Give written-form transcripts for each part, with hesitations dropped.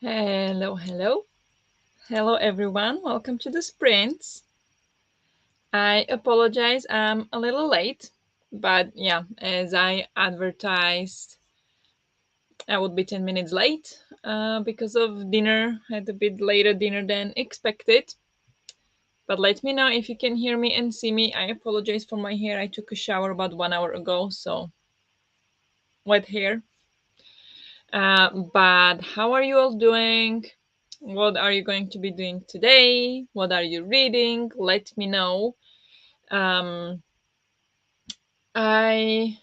Hello, hello. Hello, everyone. Welcome to the sprints. I apologize, I'm a little late, but yeah, as I advertised, I would be 10 minutes late because of dinner. I had a bit later dinner than expected. But let me know if you can hear me and see me. I apologize for my hair. I took a shower about 1 hour ago, so wet hair. But how are you all doing? What are you going to be doing today? What are you reading? Let me know. Um, I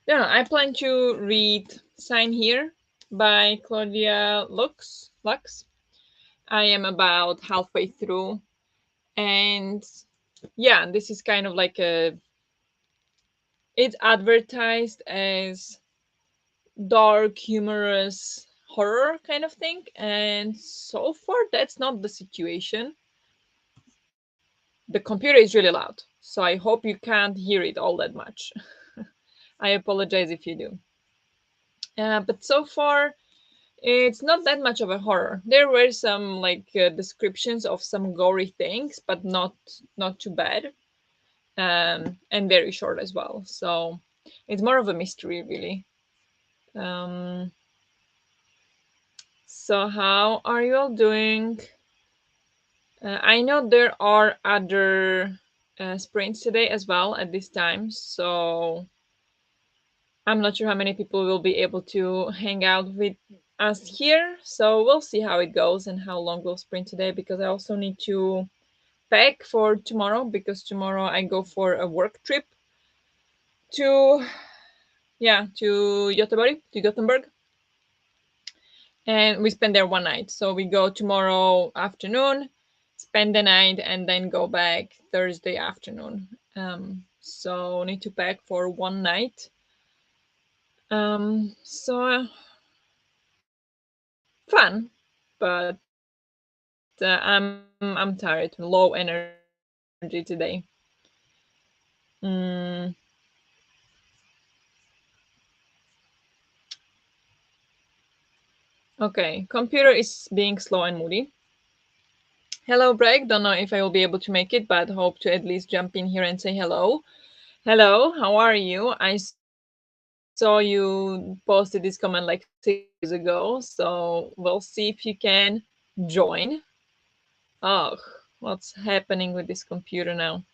don't know. I plan to read "Sign Here" by Claudia Lux. I am about halfway through, and yeah, this is kind of like a. It's advertised as dark, humorous horror kind of thing, and so far that's not the situation. The computer is really loud, so I hope you can't hear it all that much. I apologize if you do. But so far, it's not that much of a horror. There were some descriptions of some gory things, but not too bad, and very short as well. So it's more of a mystery, really. Um, so how are you all doing? I know there are other sprints today as well at this time, so I'm not sure how many people will be able to hang out with us here. So we'll see how it goes and how long we'll sprint today because I also need to pack for tomorrow because tomorrow I go for a work trip to Gothenburg, and we spend there one night. So we go tomorrow afternoon, spend the night, and then go back Thursday afternoon. So need to pack for one night. So fun, but I'm tired, low energy today. Mm, okay, computer is being slow and moody. Hello, Greg. Don't know if I will be able to make it, but hope to at least jump in here and say hello. Hello, how are you? I saw you posted this comment like 6 hours ago, so we'll see if you can join. Oh, what's happening with this computer now?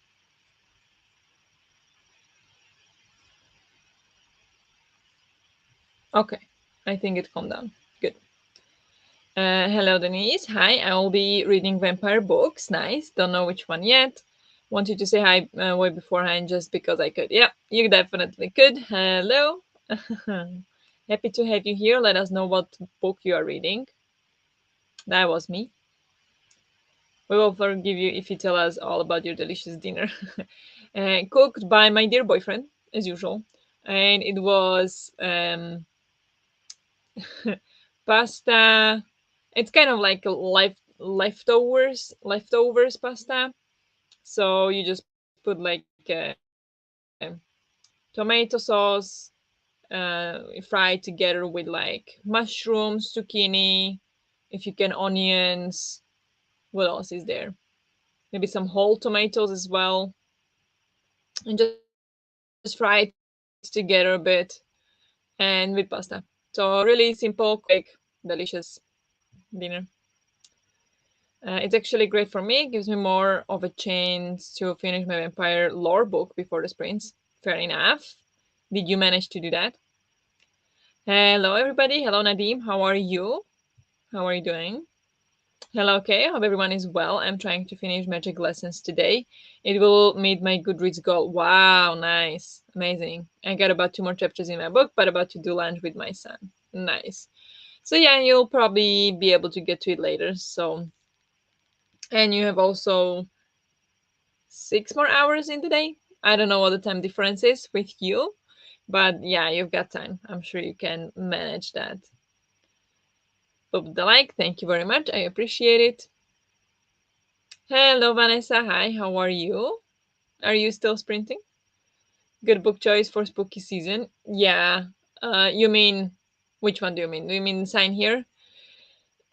Okay, I think it calmed down. Good. Hello, Denise. Hi, I will be reading vampire books. Nice. Don't know which one yet. Wanted to say hi way beforehand just because I could. Yeah, you definitely could. Hello. Happy to have you here. Let us know what book you are reading. That was me. We will forgive you if you tell us all about your delicious dinner. Cooked by my dear boyfriend, as usual. And it was pasta. It's kind of like a leftovers pasta. So you just put like tomato sauce, fry together with like mushrooms, zucchini, if you can onions. What else is there? Maybe some whole tomatoes as well, and just fry it together a bit, and with pasta. So really simple, quick, delicious dinner. It's actually great for me. It gives me more of a chance to finish my vampire lore book before the sprints. Fair enough. Did you manage to do that? Hello, everybody. Hello, Nadim. How are you? How are you doing? Hello, Kay. Hope everyone is well. I'm trying to finish magic lessons today. It will meet my Goodreads goal. Wow, nice. Amazing. I got about 2 more chapters in my book, but about to do lunch with my son. Nice. So, yeah, you'll probably be able to get to it later. So, and you have also 6 more hours in the day. I don't know what the time difference is with you, but yeah, you've got time. I'm sure you can manage that. Put the like. Thank you very much. I appreciate it. Hello, Vanessa. Hi, how are you? Are you still sprinting? Good book choice for spooky season. Yeah. You mean, which one do you mean? Do you mean Sign Here?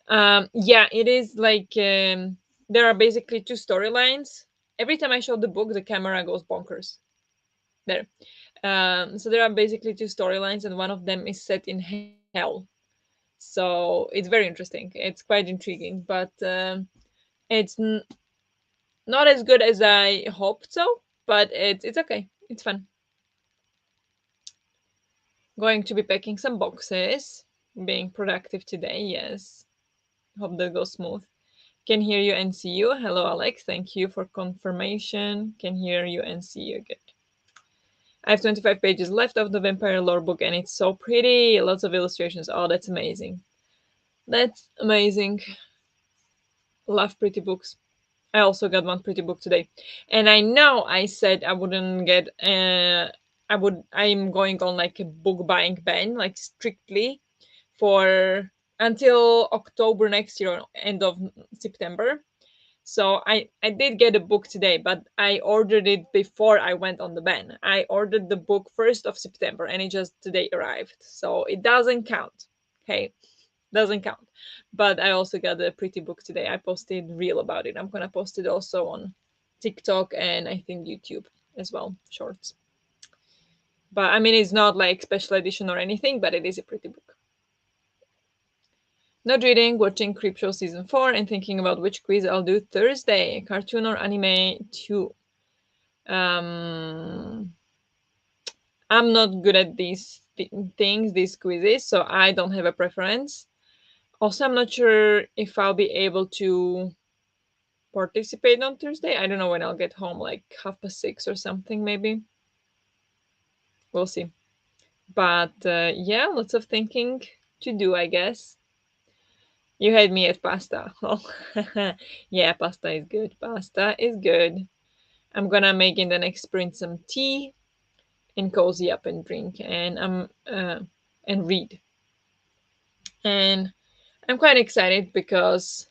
Yeah, it is like there are basically two storylines. Every time I show the book, the camera goes bonkers. There. So there are basically two storylines, and one of them is set in hell. So it's very interesting. It's quite intriguing, but it's not as good as I hoped so. But it's okay. It's fun. Going to be packing some boxes. Being productive today. Yes. Hope that goes smooth. Can hear you and see you. Hello, Alex. Thank you for confirmation. Can hear you and see you. Good. I have 25 pages left of the Vampire Lore book, and it's so pretty. Lots of illustrations. Oh, that's amazing. That's amazing. Love pretty books. I also got one pretty book today. And I know I said I wouldn't get I'm going on like a book buying ban, like strictly for until October next year, end of September. So I did get a book today, but I ordered it before I went on the ban. I ordered the book 1st of September and it just today arrived. So it doesn't count. Okay, doesn't count. But I also got a pretty book today. I posted reel about it. I'm gonna post it also on TikTok and I think YouTube as well, shorts. But I mean, it's not like special edition or anything, but it is a pretty book. Not reading, watching Creepshow season 4 and thinking about which quiz I'll do Thursday, cartoon or anime 2. Um, I'm not good at these things, these quizzes, so I don't have a preference. Also, I'm not sure if I'll be able to participate on Thursday. I don't know when I'll get home, like 6:30 or something, maybe. We'll see. But yeah, lots of thinking to do, I guess. You had me at pasta. Oh, yeah, pasta is good. Pasta is good. I'm gonna make in the next sprint some tea and cozy up and drink and read. And I'm quite excited because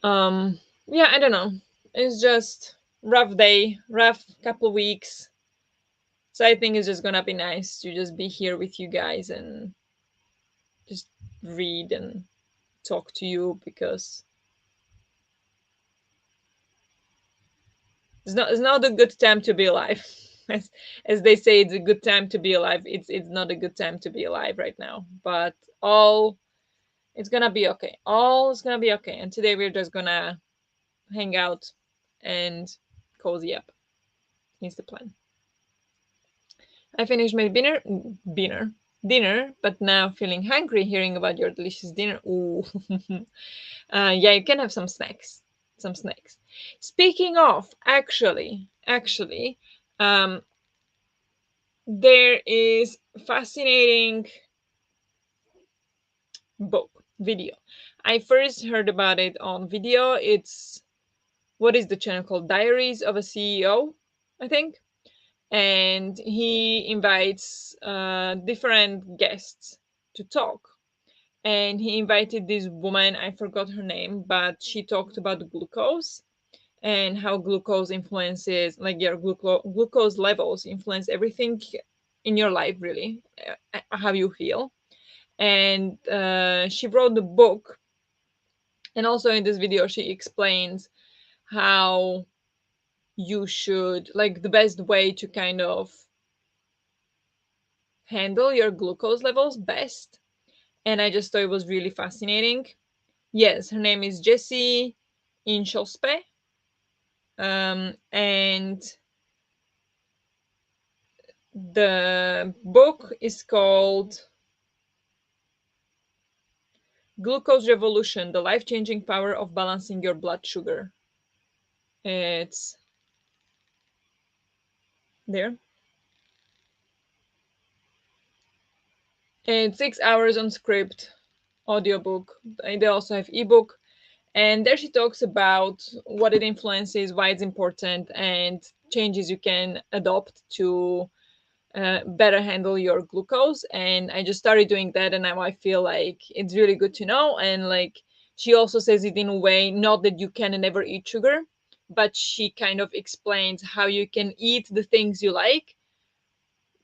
yeah, I don't know. It's just rough day, rough couple weeks. So I think it's just gonna be nice to just be here with you guys and just read and talk to you because it's not a good time to be alive. As they say, it's a good time to be alive. It's not a good time to be alive right now. But all it's gonna be okay. All is gonna be okay. And today we're just gonna hang out and cozy up. Is the plan. I finished my dinner, but now feeling hungry hearing about your delicious dinner. Ooh. Yeah, you can have some snacks. Some snacks. Speaking of, actually, um, there is fascinating book video. I first heard about it on video. It's what is the channel called? Diaries of a CEO, I think. And he invites different guests to talk. And he invited this woman, I forgot her name, but she talked about glucose and how glucose influences, like your glucose levels influence everything in your life, really, how you feel. And she wrote the book. And also in this video, she explains how you should, like, the best way to kind of handle your glucose levels best. And I just thought it was really fascinating. Yes, her name is Jessie Inchelspe. And the book is called Glucose Revolution: The Life-Changing Power of Balancing Your Blood Sugar. It's there. It's 6 hours on script, audiobook. They also have ebook. And there she talks about what it influences, why it's important, and changes you can adopt to better handle your glucose. And I just started doing that, and now I feel like it's really good to know. And like she also says it in a way, not that you can never eat sugar, but she kind of explains how you can eat the things you like,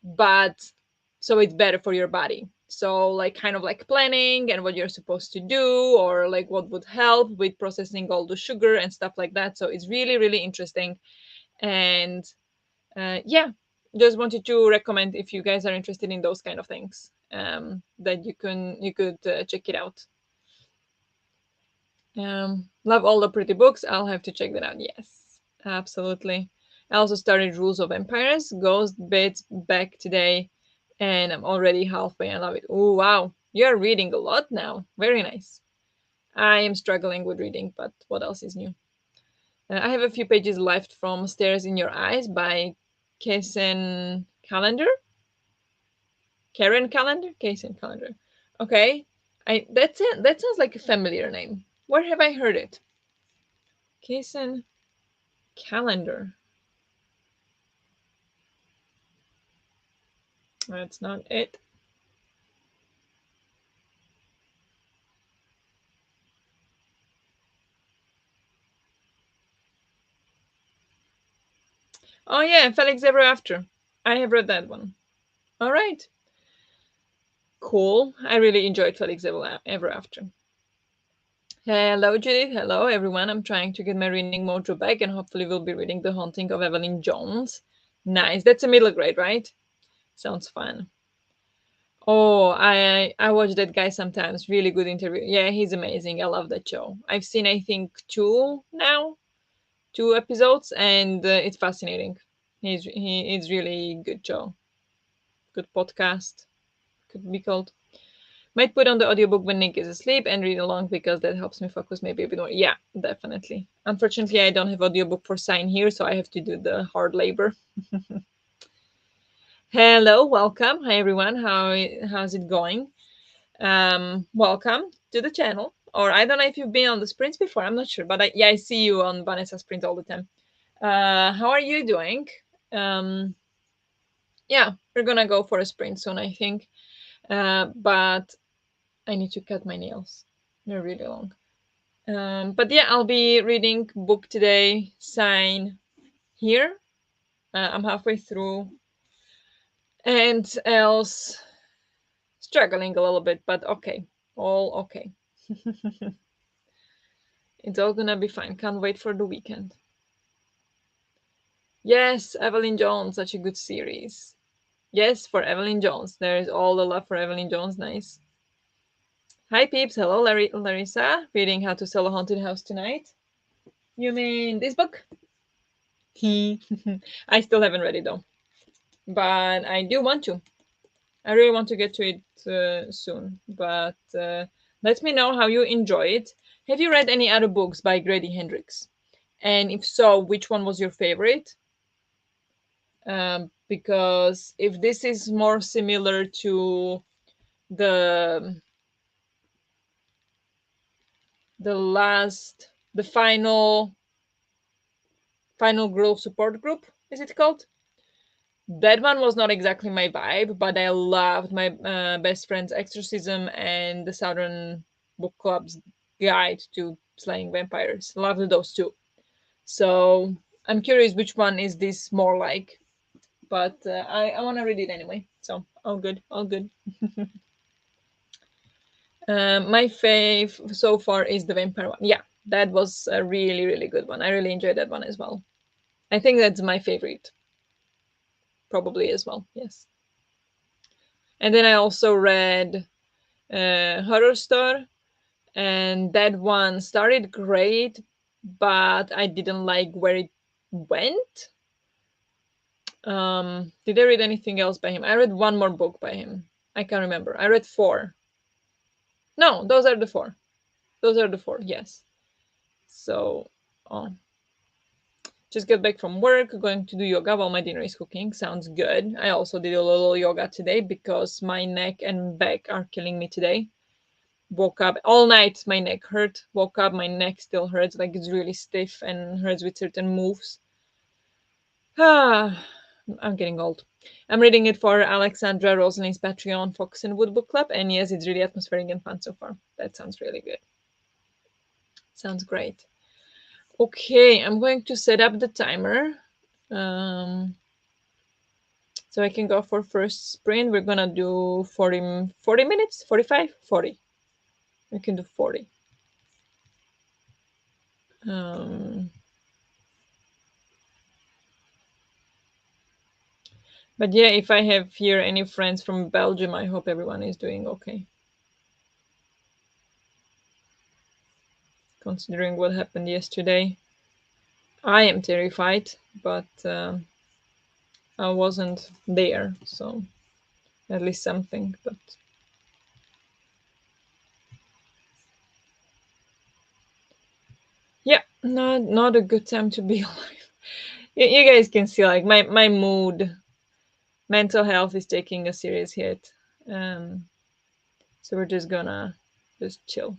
but so it's better for your body. So like kind of like planning and what you're supposed to do, or like what would help with processing all the sugar and stuff like that. So it's really, really interesting. And yeah, just wanted to recommend if you guys are interested in those kind of things, that you could check it out. Love all the pretty books. I'll have to check that out. Yes, absolutely. I also started Rules of Empires, Ghost Bits back today, and I'm already halfway. I love it. Oh wow, you're reading a lot now. Very nice. I am struggling with reading, but what else is new? I have a few pages left from Stares in Your Eyes by Kesen Calendar. Karen Calendar? Kesen Calendar. Okay. That sounds like a familiar name. Where have I heard it? Kesen Calendar. That's not it. Oh yeah, Felix Ever After. I have read that one. All right. Cool. I really enjoyed Felix Ever After. Hello, Judith. Hello, everyone. I'm trying to get my reading mojo back, and hopefully, we'll be reading The Haunting of Evelyn Jones. Nice. That's a middle grade, right? Sounds fun. Oh, I watch that guy sometimes. Really good interview. Yeah, he's amazing. I love that show. I've seen, I think, two now, 2 episodes, and it's fascinating. It's really good show. Good podcast. Could be called. Might put on the audiobook when Nick is asleep and read along because that helps me focus maybe a bit more. Yeah, definitely. Unfortunately, I don't have audiobook for Sign here, so I have to do the hard labor. Hello, welcome. Hi everyone. How's it going? Welcome to the channel. Or I don't know if you've been on the sprints before. I'm not sure, but yeah, I see you on Vanessa sprint all the time. How are you doing? Um, yeah, we're gonna go for a sprint soon, I think. But I need to cut my nails. They're really long. But yeah, I'll be reading book today. Sign here. I'm halfway through, and else struggling a little bit, but okay, all okay. It's all gonna be fine. Can't wait for the weekend. Yes, Evelyn Jones, such a good series. Yes, for Evelyn Jones. There is all the love for Evelyn Jones. Nice. Hi, peeps. Hello, Larissa. Reading How to Sell a Haunted House Tonight. You mean this book? I still haven't read it though, but I do want to. I really want to get to it soon. But let me know how you enjoy it. Have you read any other books by Grady Hendrix? And if so, which one was your favorite? Because if this is more similar to the the final girl support group, is it called? That one was not exactly my vibe, but I loved my best friend's exorcism and the Southern Book Club's guide to slaying vampires. Loved those two. So I'm curious which one is this more like, but I want to read it anyway. So all good, all good. My fave so far is the vampire one. Yeah, that was a really, really good one. I really enjoyed that one as well. I think that's my favorite, probably as well. Yes. And then I also read Horror Store, and that one started great, but I didn't like where it went. Did I read anything else by him? I read one more book by him. I can't remember. I read four. No, those are the four. Those are the four. Yes. So, oh, just got back from work, going to do yoga while my dinner is cooking. Sounds good. I also did a little yoga today because my neck and back are killing me today. Woke up all night, my neck hurt. Woke up, my neck still hurts, like it's really stiff and hurts with certain moves. Ah, I'm getting old. I'm reading it for Alexandra Rosalind's Patreon Fox and Wood Book Club, and yes, it's really atmospheric and fun so far. That sounds really good. Sounds great. Okay, I'm going to set up the timer. Um, So I can go for first sprint. We're gonna do 40 minutes, 45, 40. We can do 40. But yeah, if I have here any friends from Belgium, I hope everyone is doing okay. Considering what happened yesterday, I am terrified, but I wasn't there, so at least something. But yeah, not a good time to be alive. You guys can see like my mood, mental health is taking a serious hit. So we're just gonna just chill.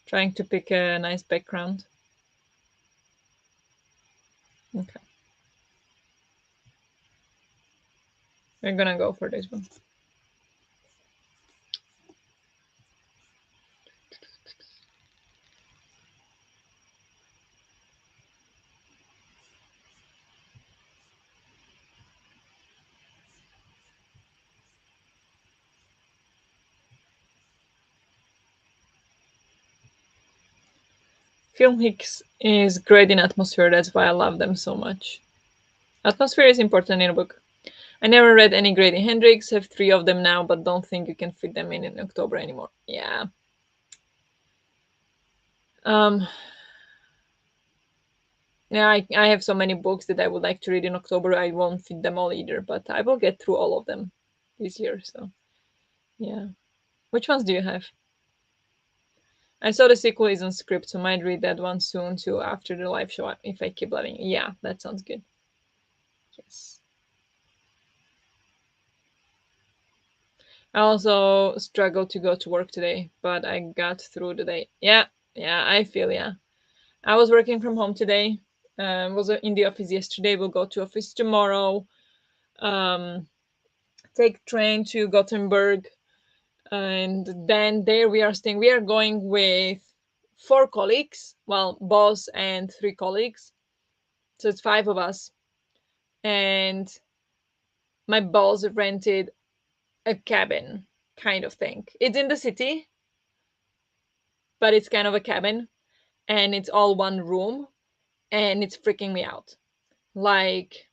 Trying to pick a nice background. Okay. We're gonna go for this one. Film Hicks is great in atmosphere, that's why I love them so much. Atmosphere is important in a book. I never read any Grady Hendrix, have 3 of them now, but don't think you can fit them in October anymore. Yeah. Um, yeah, I have so many books that I would like to read in October. I won't fit them all either, but I will get through all of them this year. So, yeah. Which ones do you have? I saw the sequel is on script, so might read that one soon too after the live show if I keep loving it. Yeah, that sounds good. Yes. I also struggled to go to work today, but I got through the day. Yeah, I feel yeah. I was working from home today. Was in the office yesterday. We'll go to office tomorrow. Um, take train to Gothenburg, and then there we are staying. We are going with 4 colleagues. Well, boss and 3 colleagues, so it's 5 of us. And my boss rented a cabin, kind of thing. It's in the city, but it's kind of a cabin, and it's all one room, and it's freaking me out. Like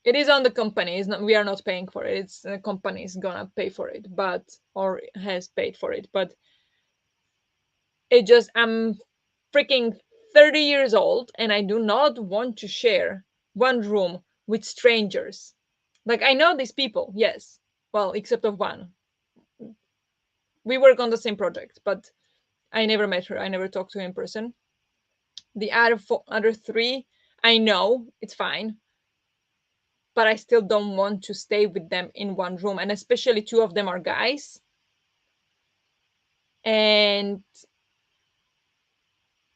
it is on the company. It's not, we are not paying for it. It's the company is gonna pay for it, but or has paid for it. But it just I'm freaking 30 years old, and I do not want to share one room with strangers. Like I know these people, yes. Well, except of one. We work on the same project, but I never met her. I never talked to her in person. The other 3, I know it's fine, but I still don't want to stay with them in one room, and especially 2 of them are guys. And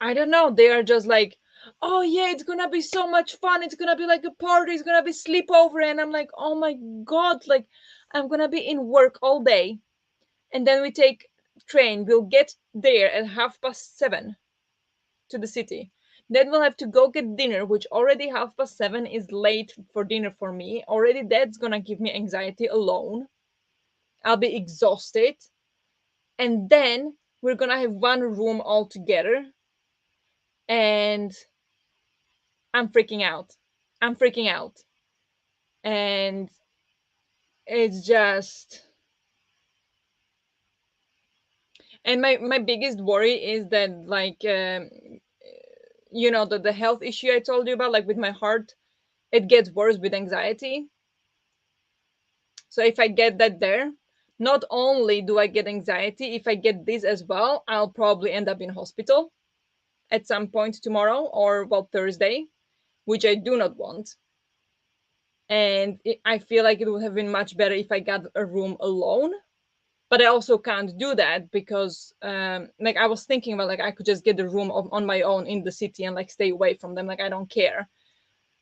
I don't know, they are just like, oh yeah, it's gonna be so much fun, it's gonna be like a party, it's gonna be sleepover. And I'm like, oh my god, like I'm gonna be in work all day, and then we take train, we'll get there at 7:30 to the city. Then we'll have to go get dinner, which already 7:30 is late for dinner for me. Already that's gonna give me anxiety alone. I'll be exhausted. And then we're gonna have one room all together. And I'm freaking out. I'm freaking out. And it's just, and my biggest worry is that like the health issue I told you about, like with my heart, it gets worse with anxiety. So if I get that there, not only do I get anxiety, if I get this as well, I'll probably end up in hospital at some point tomorrow or well Thursday, which I do not want. And I feel like it would have been much better if I got a room alone. But I also can't do that because like I was thinking about like I could just get the room on my own in the city and like stay away from them, like I don't care.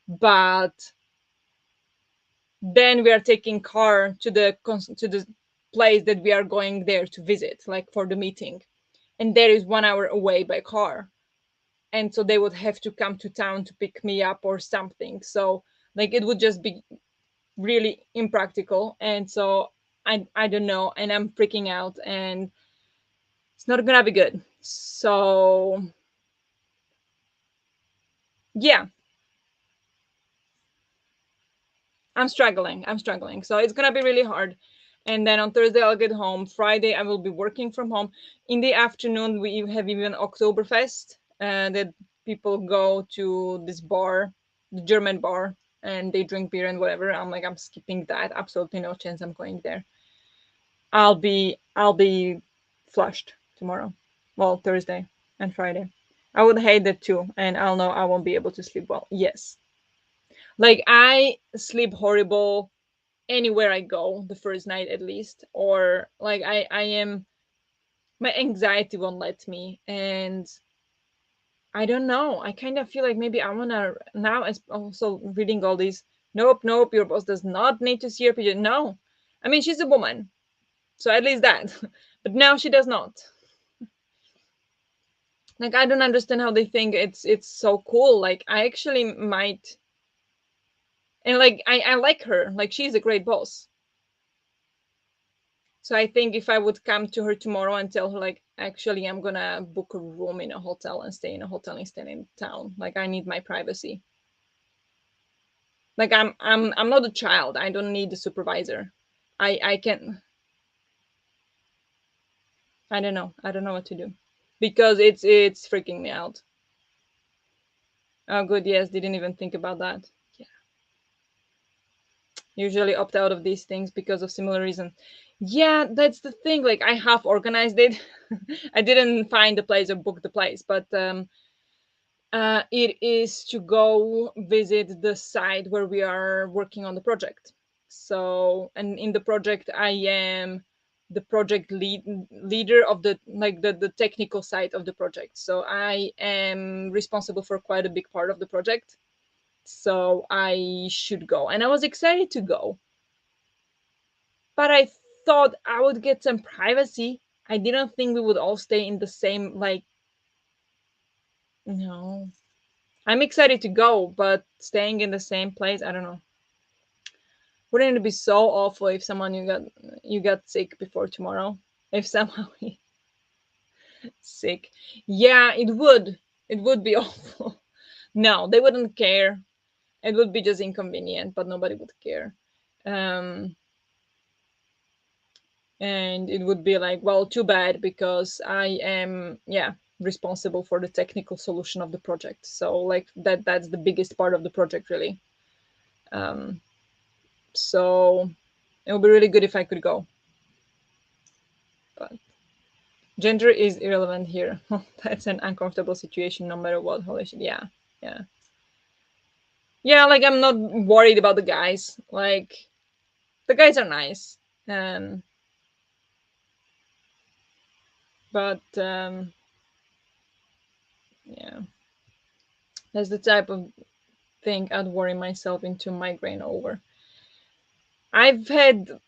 But then we are taking car to the place that we are going there to visit, like for the meeting, and there is 1 hour away by car. and so they would have to come to town to pick me up or something. So like it would just be really impractical. And so I don't know, and I'm freaking out, and it's not gonna be good. So yeah, I'm struggling, so it's gonna be really hard. And then on Thursday I'll get home. Friday I will be working from home. In the afternoon we have even Oktoberfest, that people go to this bar, the German bar, and they drink beer and whatever. I'm like, I'm skipping that. Absolutely no chance I'm going there. I'll be flushed tomorrow. Well, Thursday and Friday. I would hate that too, and I'll know I won't be able to sleep well. Yes. Like I sleep horrible anywhere I go the first night at least, or like I am, my anxiety won't let me. And I don't know, I kind of feel like maybe I want to now, as also reading all these, nope, nope, your boss does not need to see your picture. No, I mean, she's a woman, so at least that. But now she does not. Like I don't understand how they think it's so cool. Like I actually might, and like I like her, like she's a great boss. So I think if I would come to her tomorrow and tell her, like, actually I'm gonna book a room in a hotel and stay in a hotel instead in town, like I need my privacy. Like I'm not a child, I don't need a supervisor. I can, I don't know what to do, because it's freaking me out. Oh good, yes, didn't even think about that. Yeah, usually opt out of these things because of similar reason. Yeah, that's the thing, like I half organized it. I didn't find the place or book the place, but it is to go visit the site where we are working on the project. So, and in the project I am the leader of the, like the technical side of the project, so I am responsible for quite a big part of the project. So I should go, and I was excited to go, but I thought I would get some privacy. I didn't think we would all stay in the same, like, no. I'm excited to go, but staying in the same place, I don't know. Wouldn't it be so awful if someone you got sick before tomorrow? If somehow sick. Yeah, it would. It would be awful. No, they wouldn't care. It would be just inconvenient, but nobody would care. Um, and it would be like, well, too bad, because I am, yeah, responsible for the technical solution of the project. So like that's the biggest part of the project, really. Um, so it would be really good if I could go. But gender is irrelevant here. That's an uncomfortable situation no matter what. Holy shit. Yeah. Yeah. Yeah, like I'm not worried about the guys. Like the guys are nice. Um but yeah. That's the type of thing I'd worry myself into migraine over. I've had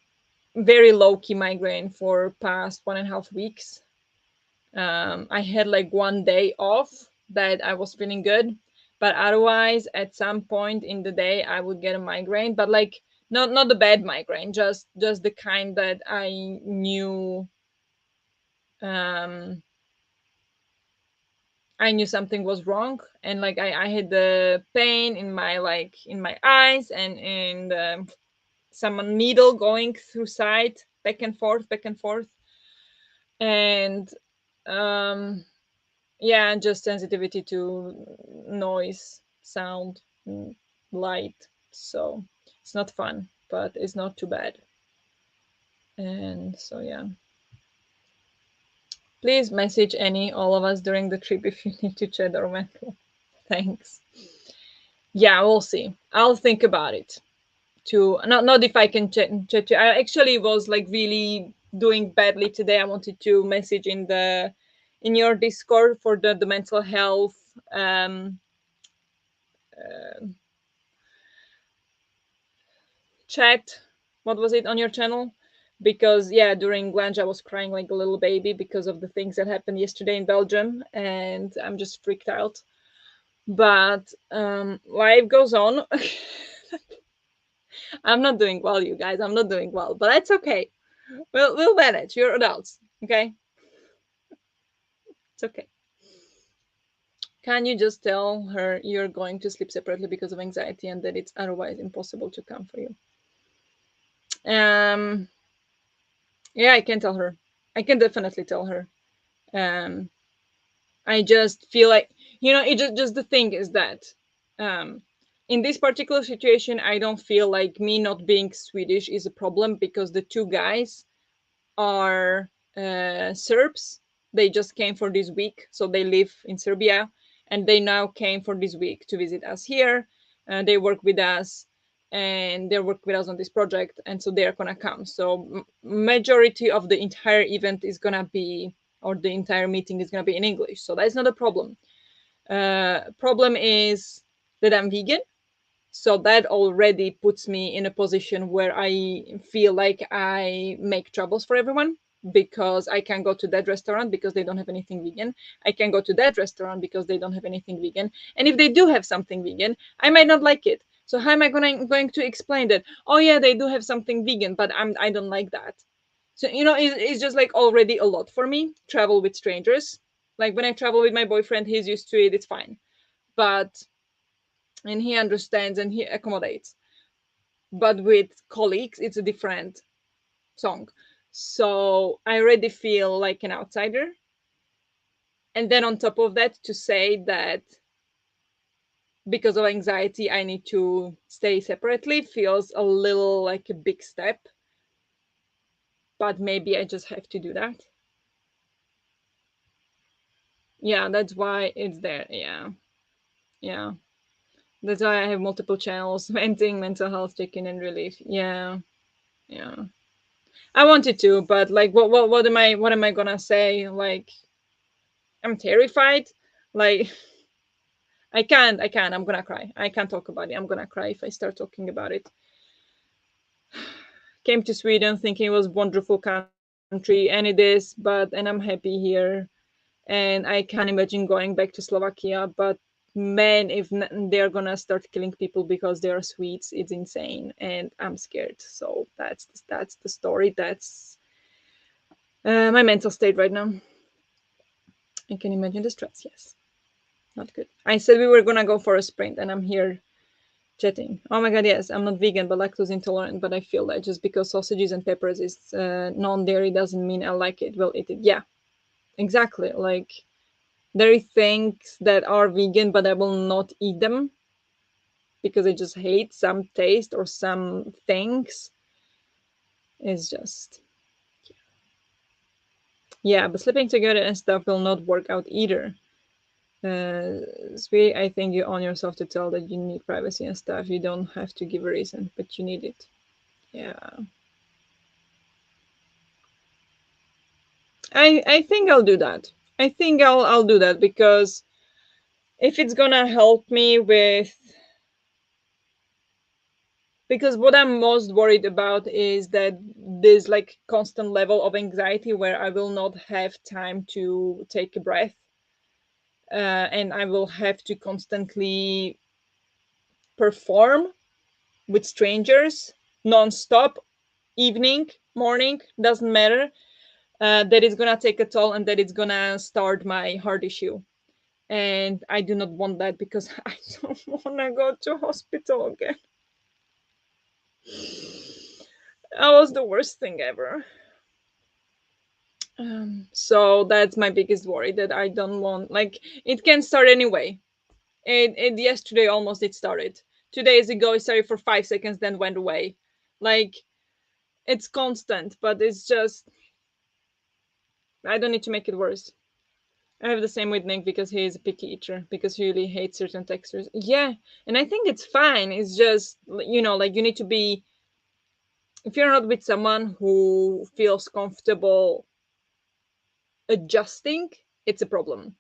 very low key migraine for past 1.5 weeks. I had like one day off that I was feeling good, but otherwise, at some point in the day, I would get a migraine. But like, not the bad migraine, just the kind that I knew. Um, I knew something was wrong, and like I had the pain in my, like in my eyes, and in some needle going through side, back and forth, and um yeah, and just sensitivity to noise, sound, light. So it's not fun, but it's not too bad. And so yeah, please message any all of us during the trip if you need to chat or mental. Thanks. Yeah, we'll see. I'll think about it. To not if I can chat to. I actually was like really doing badly today. I wanted to message in your Discord for the mental health uh, chat. What was it on your channel? Because yeah, during lunch I was crying like a little baby because of the things that happened yesterday in Belgium, and I'm just freaked out. But life goes on. I'm not doing well, you guys. I'm not doing well, but that's okay. We'll manage. You're adults, okay? It's okay. Can you just tell her you're going to sleep separately because of anxiety and that it's otherwise impossible to come for you? Um, yeah, I can tell her. I can definitely tell her. Um, I just feel like, it just the thing is that um in this particular situation I don't feel like me not being Swedish is a problem because the two guys are Serbs. They just came for this week, so they live in Serbia, and they now came for this week to visit us here. They work with us, and they work with us on this project, and so they are gonna come. So majority of the entire event is gonna be, or the entire meeting is gonna be in English. So that's not a problem. Problem is that I'm vegan, so that already puts me in a position where I feel like I make troubles for everyone, because I can go to that restaurant because they don't have anything vegan. I can go to that restaurant because they don't have anything vegan. And if they do have something vegan, I might not like it. So how am I going to explain that? Oh yeah, they do have something vegan, but I don't like that. So it's just like already a lot for me. Travel with strangers. Like when I travel with my boyfriend, he's used to it. It's fine, but and he understands and he accommodates. But with colleagues, it's a different song. So I already feel like an outsider. And then on top of that, to say that because of anxiety, I need to stay separately feels a little like a big step. But maybe I just have to do that. Yeah, that's why it's there. Yeah. Yeah. That's why I have multiple channels: venting, mental health check-in, and relief. Yeah. Yeah. I wanted to, but like, what am I gonna say? Like, I'm terrified. Like, I can't. I'm gonna cry. I can't talk about it. I'm gonna cry if I start talking about it. Came to Sweden thinking it was a wonderful country, and it is, and I'm happy here, and I can't imagine going back to Slovakia. But man, if they're gonna start killing people because they are Swedes, it's insane, and I'm scared. So that's the story. That's my mental state right now. I can imagine the stress. Yes, not good. I said we were gonna go for a sprint, and I'm here chatting. Oh my god, yes, I'm not vegan but lactose intolerant, but I feel that just because sausages and peppers is non-dairy doesn't mean I like it. Well, eat it. Yeah, exactly. Like, there are things that are vegan, but I will not eat them because I just hate some taste or some things. It's just, yeah, but sleeping together and stuff will not work out either. Sweetie, I think you own yourself to tell that you need privacy and stuff. You don't have to give a reason, but you need it. Yeah. I think I'll do that. I think I'll do that because if it's gonna help me with, because what I'm most worried about is that there's like constant level of anxiety where I will not have time to take a breath, and I will have to constantly perform with strangers non-stop, evening, morning, doesn't matter. That is gonna take a toll and that it's gonna start my heart issue, and I do not want that because I don't want to go to hospital again. That was the worst thing ever. So that's my biggest worry, that I don't want, like, it can start anyway. It yesterday almost it started. 2 days ago it started for 5 seconds, then went away. Like, it's constant, but it's just, I don't need to make it worse. I have the same with Nick because he is a picky eater because he really hates certain textures. Yeah, and I think it's fine. It's just, like, you need to be, if you're not with someone who feels comfortable adjusting, it's a problem.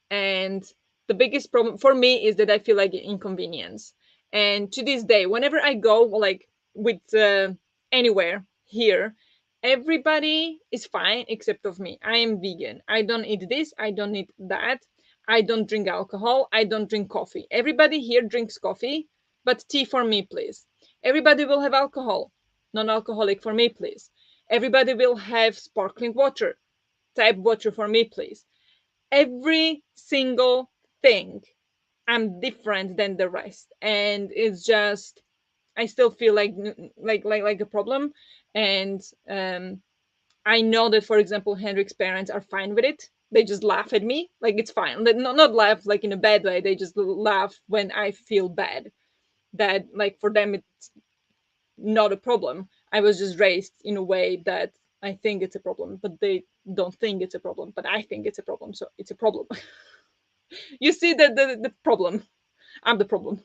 And the biggest problem for me is that I feel like inconvenience. And to this day, whenever I go, like, with anywhere here, everybody is fine except of me. I am vegan. I don't eat this. I don't eat that. I don't drink alcohol. I don't drink coffee. Everybody here drinks coffee, but tea for me, please. Everybody will have alcohol, non alcoholic for me, please. Everybody will have sparkling water, tap water for me, please. Every single thing, I'm different than the rest. And it's just, I still feel like a problem. And I know that, for example, Henrik's parents are fine with it. They just laugh at me, like it's fine. Not laugh like in a bad way. They just laugh when I feel bad. That, like, for them it's not a problem. I was just raised in a way that I think it's a problem, but they don't think it's a problem. But I think it's a problem, so it's a problem. You see the problem. I'm the problem.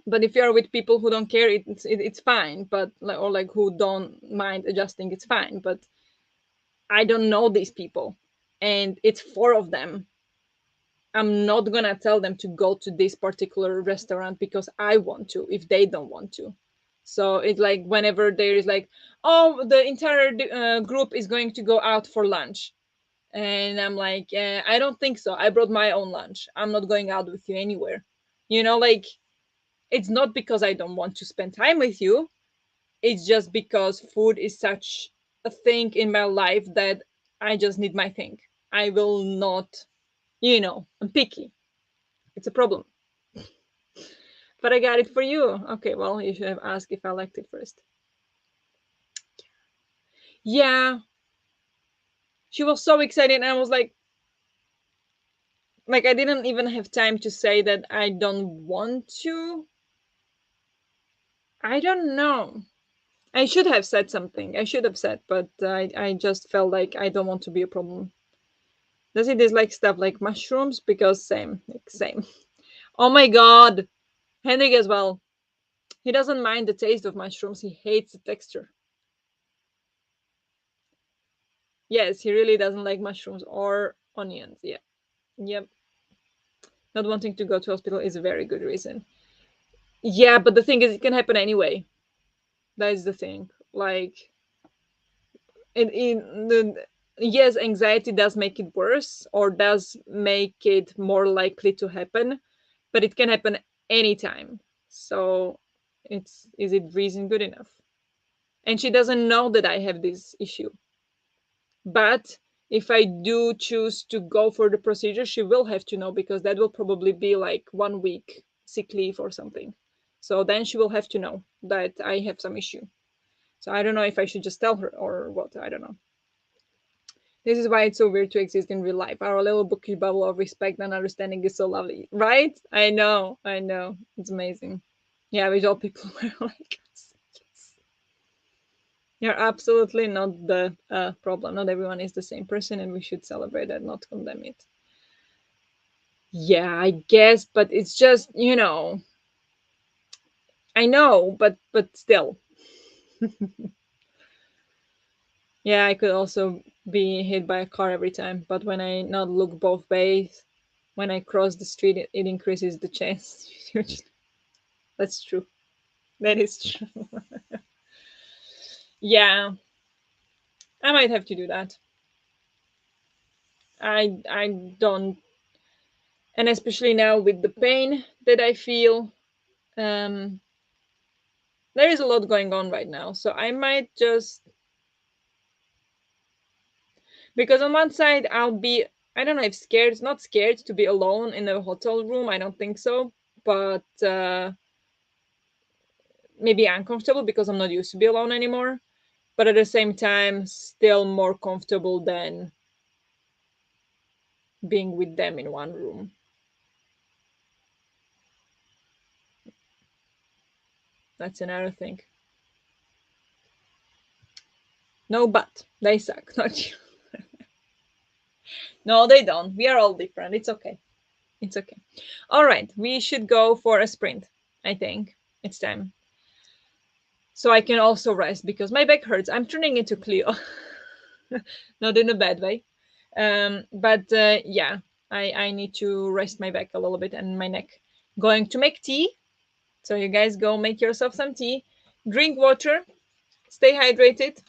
But if you're with people who don't care, it's fine. But or like who don't mind adjusting, it's fine. But I don't know these people, and it's four of them. I'm not gonna tell them to go to this particular restaurant because I want to if they don't want to. So it's like whenever there is like, oh, the entire group is going to go out for lunch, and I'm like, I don't think so. I brought my own lunch. I'm not going out with you anywhere. Like, it's not because I don't want to spend time with you. It's just because food is such a thing in my life that I just need my thing. I will not, I'm picky. It's a problem. But I got it for you. Okay, well, you should have asked if I liked it first. Yeah. She was so excited, and I was like, I didn't even have time to say that I don't want to. I don't know. I should have said something. I should have said, but I just felt like I don't want to be a problem. Does he dislike stuff like mushrooms? Because same, like same. Oh my god, Henrik as well. He doesn't mind the taste of mushrooms. He hates the texture. Yes, he really doesn't like mushrooms or onions. Yeah, yep. Not wanting to go to hospital is a very good reason. Yeah, but the thing is, it can happen anyway. That is the thing. Like, in the yes, anxiety does make it worse or does make it more likely to happen, but it can happen anytime. So is it reason good enough? And she doesn't know that I have this issue. But if I do choose to go for the procedure, she will have to know, because that will probably be like 1 week sick leave or something. So then she will have to know that I have some issue. So I don't know if I should just tell her or what. I don't know. This is why it's so weird to exist in real life. Our little bookish bubble of respect and understanding is so lovely, right? I know, I know. It's amazing. Yeah, with all people were like us. Yes. You're absolutely not the problem. Not everyone is the same person, and we should celebrate that, not condemn it. Yeah, I guess, but it's just, I know, but still. Yeah, I could also be hit by a car every time, but when I not look both ways, when I cross the street, it increases the chance. That's true. That is true. Yeah, I might have to do that. I don't, and especially now with the pain that I feel, um, there is a lot going on right now. So I might just, because on one side I'll be, I don't know if scared, not scared to be alone in a hotel room. I don't think so, but maybe uncomfortable because I'm not used to be alone anymore. But at the same time, still more comfortable than being with them in one room. That's another thing. No, but they suck, not you. No, they don't. We are all different. It's okay. It's okay. All right, we should go for a sprint. I think it's time. So I can also rest because my back hurts. I'm turning into Cleo, not in a bad way. But yeah, I need to rest my back a little bit and my neck. Going to make tea. So you guys go make yourself some tea, drink water, stay hydrated,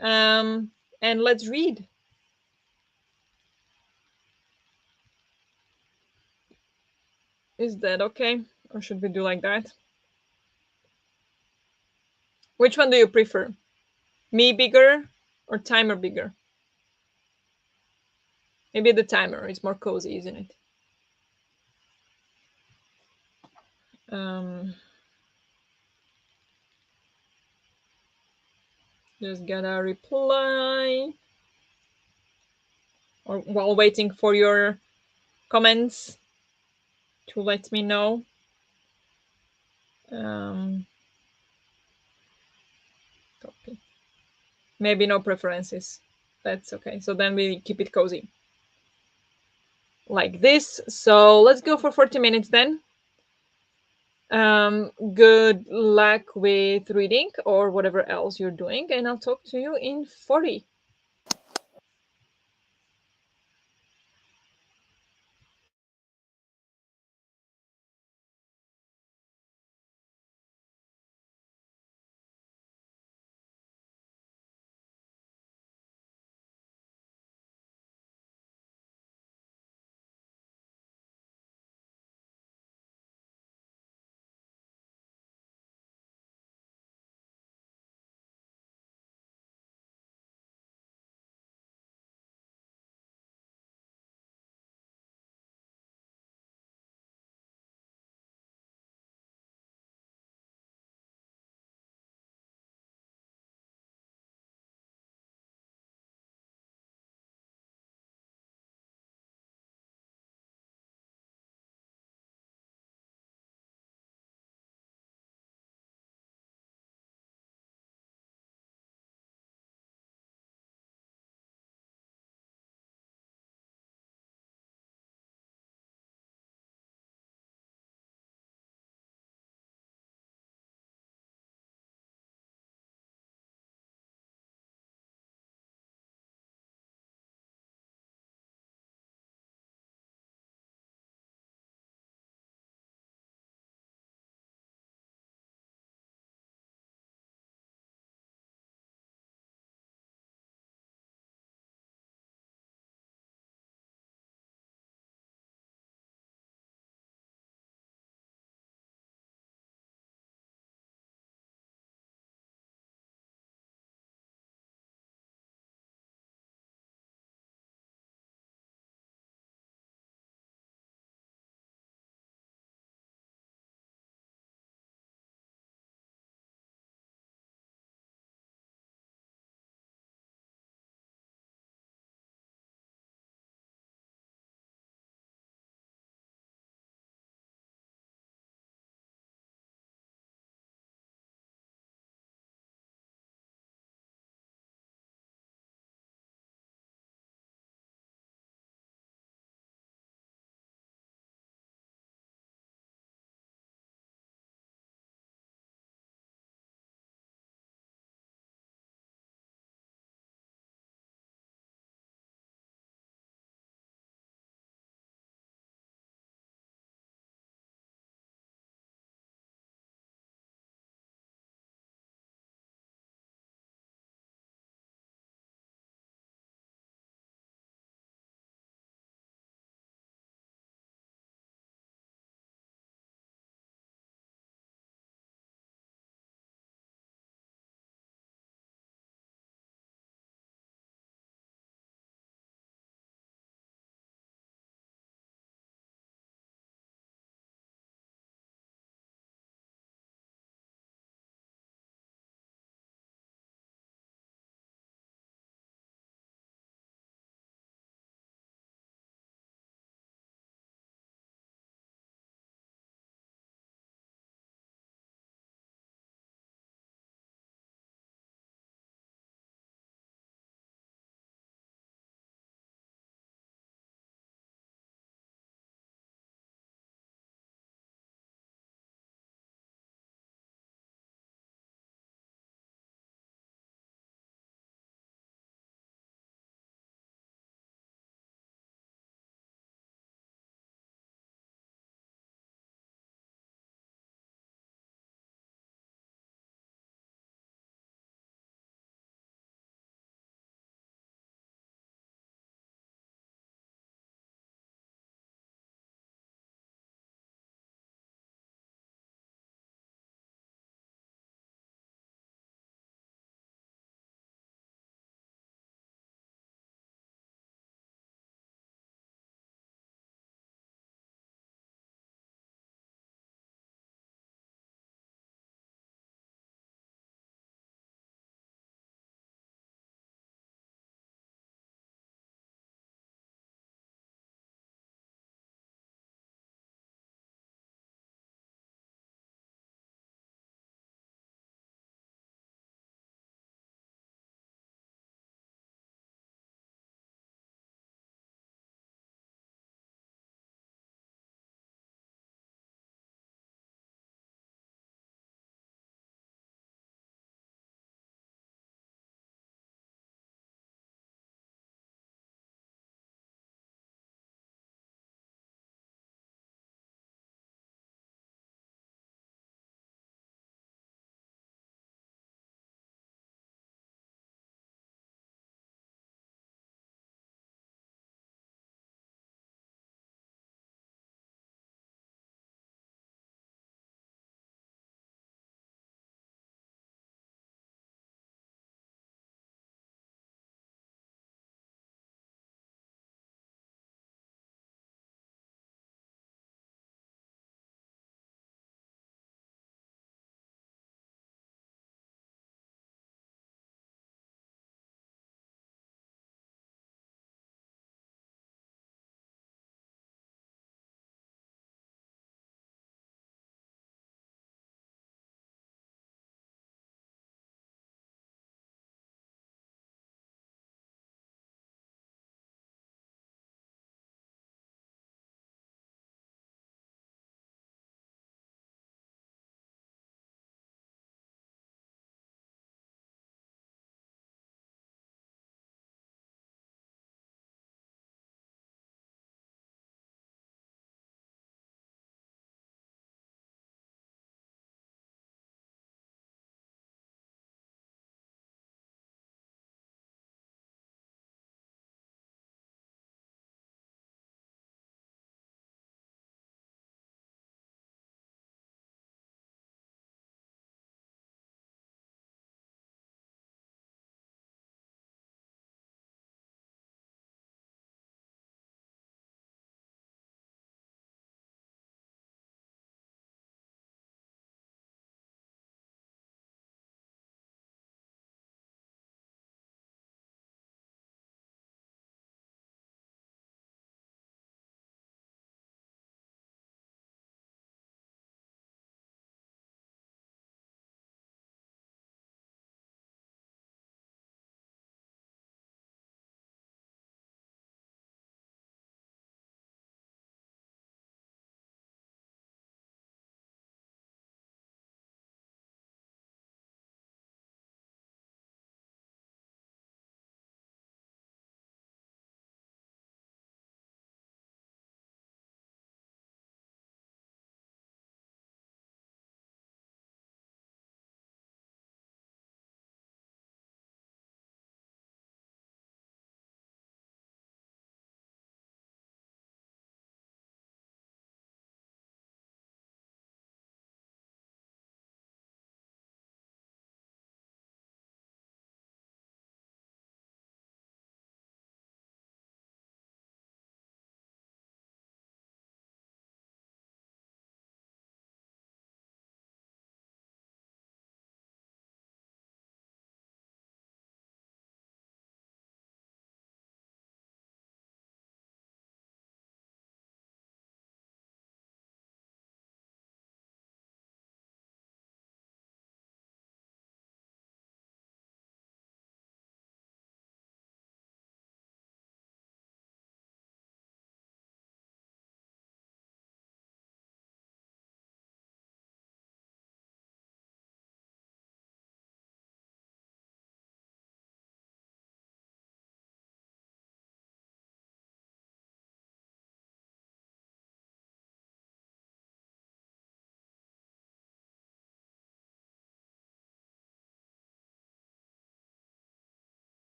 and let's read. Is that okay? Or should we do like that? Which one do you prefer? Me bigger or timer bigger? Maybe the timer is more cozy, isn't it? Um, just gotta reply. Or while waiting for your comments to let me know. Um, Copy. Maybe no preferences. That's okay. So then we keep it cozy like this. So let's go for 40 minutes then. Good luck with reading or whatever else you're doing, and I'll talk to you in 40.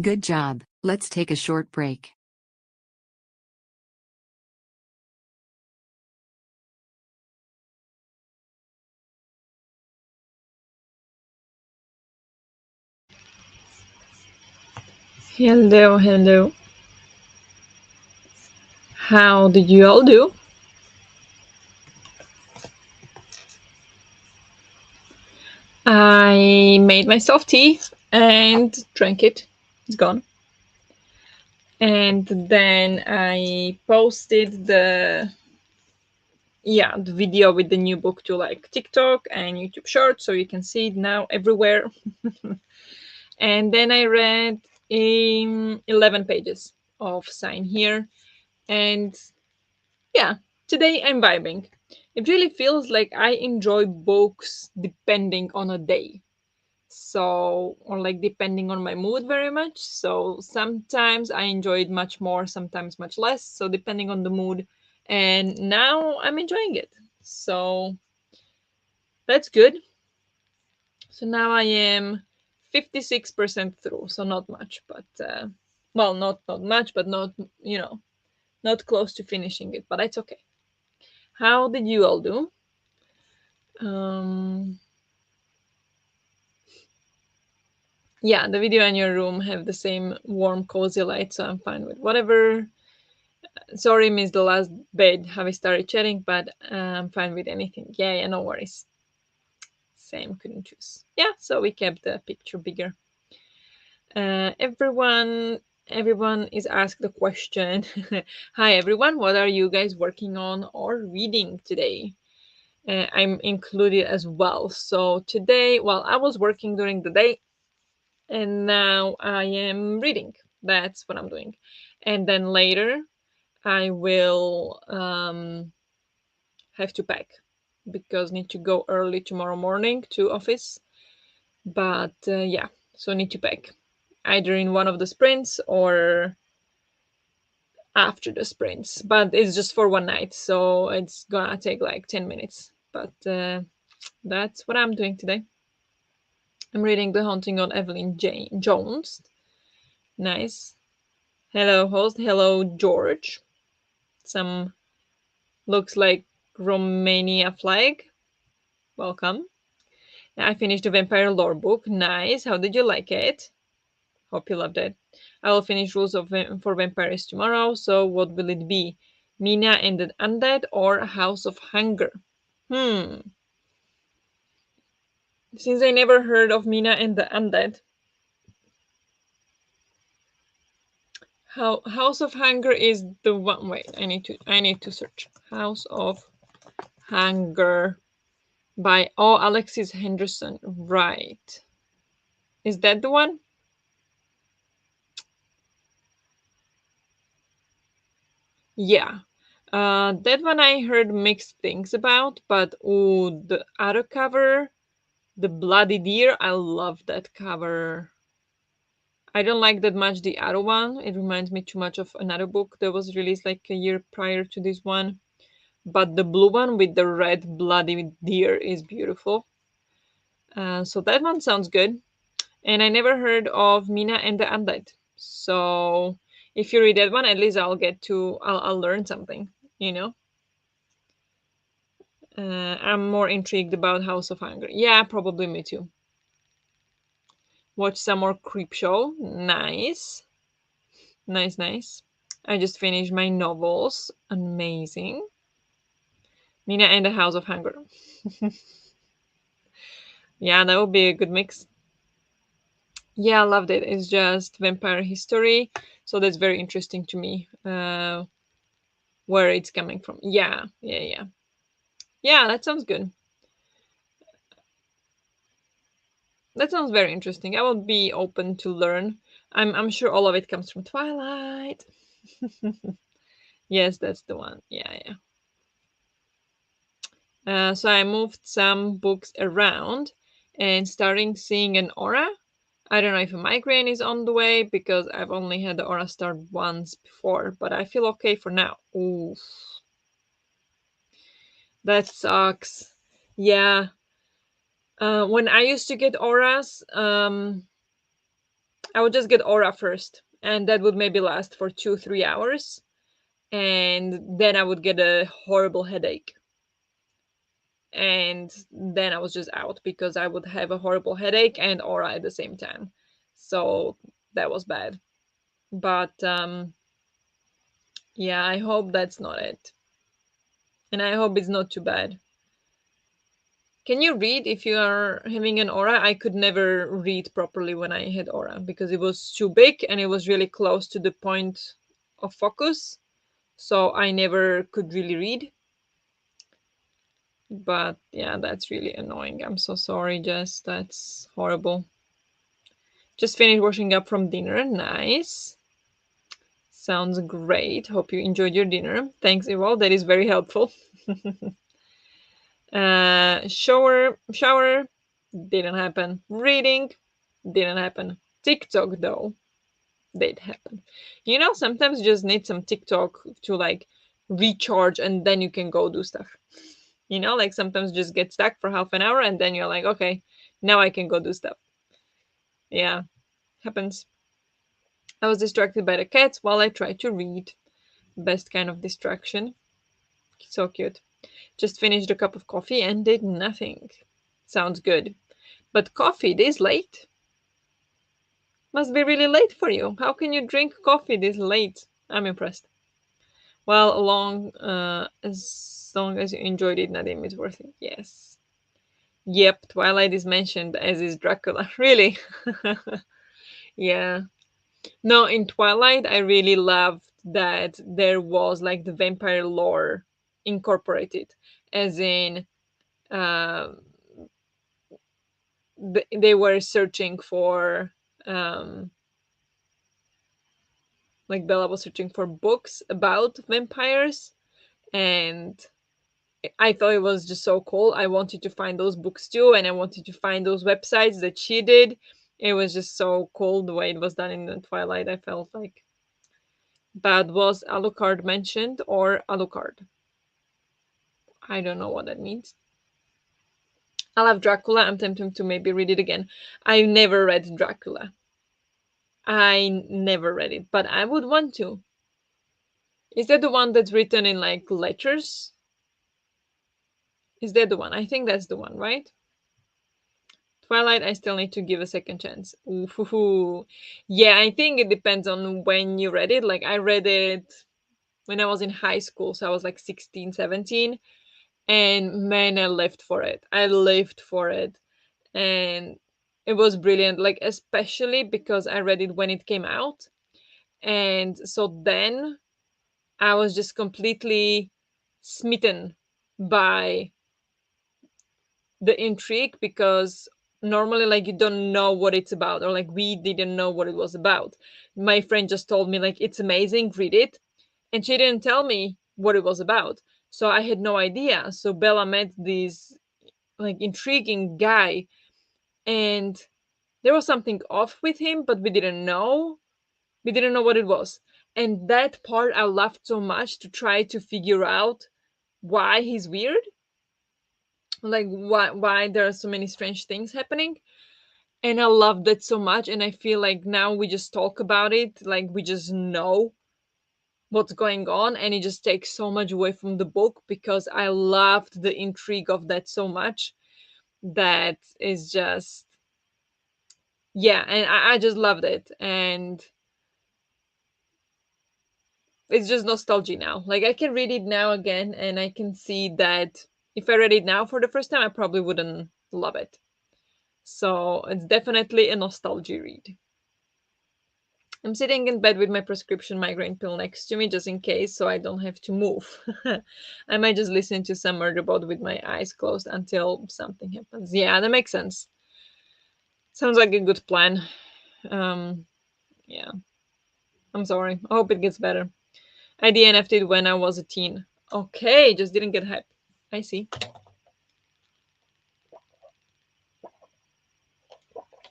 Good job. Let's take a short break. Hello, hello. How did you all do? I made myself tea and drank it. It's gone. And then I posted the video with the new book to like TikTok and YouTube Shorts, so you can see it now everywhere. And then I read 11 pages of Sign Here, and yeah, today I'm vibing. It really feels like I enjoy books depending on a day. So, or like depending on my mood very much. So, sometimes I enjoy it much more, sometimes much less. So, depending on the mood. And now I'm enjoying it. So, that's good. So, now I am 56% through. So, not much, but well, not much, but not, you know, not close to finishing it, but it's okay. How did you all do? Um, yeah, the video in your room have the same warm, cozy light, so I'm fine with whatever. Sorry, missed the last bit. Have we started chatting? But I'm fine with anything. Yeah, yeah, no worries. Same, couldn't choose. Yeah, so we kept the picture bigger. Everyone is asked the question. Hi, everyone. What are you guys working on or reading today? I'm included as well. So today, well, I was working during the day, and now I am reading. That's what I'm doing. And then later, I will have to pack because need to go early tomorrow morning to office. But yeah, so need to pack either in one of the sprints or after the sprints. But it's just for one night, so it's gonna take like 10 minutes. But that's what I'm doing today. I'm reading The Haunting of Evelyn Jane Jones. Nice. Hello, host. Hello, George. Some looks like Romania flag. Welcome. I finished the Vampire Lore book. Nice. How did you like it? Hope you loved it. I will finish Rules of for Vampires tomorrow. So what will it be? Mina and the Undead or House of Hunger? Hmm. Since I never heard of Mina and the Undead, House of Hunger is the one. Wait, I need to search. House of Hunger by Alexis Henderson. Right. Is that the one? Yeah. That one I heard mixed things about, but oh, the other cover, the Bloody Deer, I love that cover. I don't like that much the other one. It reminds me too much of another book that was released like a year prior to this one. But the blue one with the red bloody deer is beautiful. So that one sounds good. And I never heard of Mina and the Undead. So if you read that one, at least I'll learn something, you know? I'm more intrigued about House of Hunger. Yeah, probably me too. Watch some more Creep Show. Nice. Nice, nice. I just finished my novels. Amazing. Mina and the House of Hunger. Yeah, that would be a good mix. Yeah, I loved it. It's just vampire history. So that's very interesting to me. Where it's coming from. Yeah, yeah, yeah. Yeah, that sounds good. That sounds very interesting. I would be open to learn. I'm sure all of it comes from Twilight. Yes, that's the one. Yeah, yeah. So I moved some books around and starting seeing an aura. I don't know if a migraine is on the way because I've only had the aura start once before, but I feel okay for now. Ooh, that sucks. Yeah. When I used to get auras, I would just get aura first, and that would maybe last for 2-3 hours, and then I would get a horrible headache. And then I was just out because I would have a horrible headache and aura at the same time. So that was bad. But yeah, I hope that's not it. And I hope it's not too bad. Can you read if you are having an aura? I could never read properly when I had aura because it was too big and it was really close to the point of focus. So I never could really read. But yeah, that's really annoying. I'm so sorry, Jess. That's horrible. Just finished washing up from dinner. Nice. Sounds great. Hope you enjoyed your dinner. Thanks, Eval. That is very helpful. Shower didn't happen. Reading didn't happen. TikTok though did happen. Sometimes you just need some TikTok to like recharge and then you can go do stuff. Like sometimes just get stuck for half an hour and then you're like, okay, now I can go do stuff. Yeah, happens. I was distracted by the cats while I tried to read. Best kind of distraction. So cute. Just finished a cup of coffee and did nothing. Sounds good. But coffee this late? Must be really late for you. How can you drink coffee this late? I'm impressed. Well, as long as you enjoyed it, Nadim, it's worth it. Yes. Yep, Twilight is mentioned, as is Dracula. Really? Yeah. No, in Twilight, I really loved that there was like the vampire lore incorporated, as in, um, they were searching for, um, like Bella was searching for books about vampires, and I thought it was just so cool. I wanted to find those books too, and I wanted to find those websites that she did. It was just so cool the way it was done in the Twilight. I felt like. But was Alucard mentioned or Alucard? I don't know what that means. I love Dracula. I'm tempted to maybe read it again. I never read Dracula. I never read it, but I would want to. Is that the one that's written in like letters? Is that the one? I think that's the one, right? Twilight, I still need to give a second chance. Ooh, yeah, I think it depends on when you read it. Like, I read it when I was in high school, so I was like 16, 17. And man, I lived for it. I lived for it. And it was brilliant, like, especially because I read it when it came out. And so then I was just completely smitten by the intrigue because normally like you don't know what it's about, or like we didn't know what it was about. My friend just told me like it's amazing, read it, and she didn't tell me what it was about, so I had no idea. So Bella met this like intriguing guy, and there was something off with him, but we didn't know what it was. And that part I loved so much, to try to figure out why he's weird, like why there are so many strange things happening. And I love that so much, and I feel like now we just talk about it, like we just know what's going on, and it just takes so much away from the book because I loved the intrigue of that so much. That is just, yeah, and I just loved it. And it's just nostalgia now. Like I can read it now again, and I can see that if I read it now for the first time, I probably wouldn't love it. So it's definitely a nostalgia read. I'm sitting in bed with my prescription migraine pill next to me just in case, so I don't have to move. I might just listen to some murderbot with my eyes closed until something happens. Yeah, that makes sense. Sounds like a good plan. Um, yeah, I'm sorry. I hope it gets better. I DNF'd when I was a teen. Okay, just didn't get hype. I see.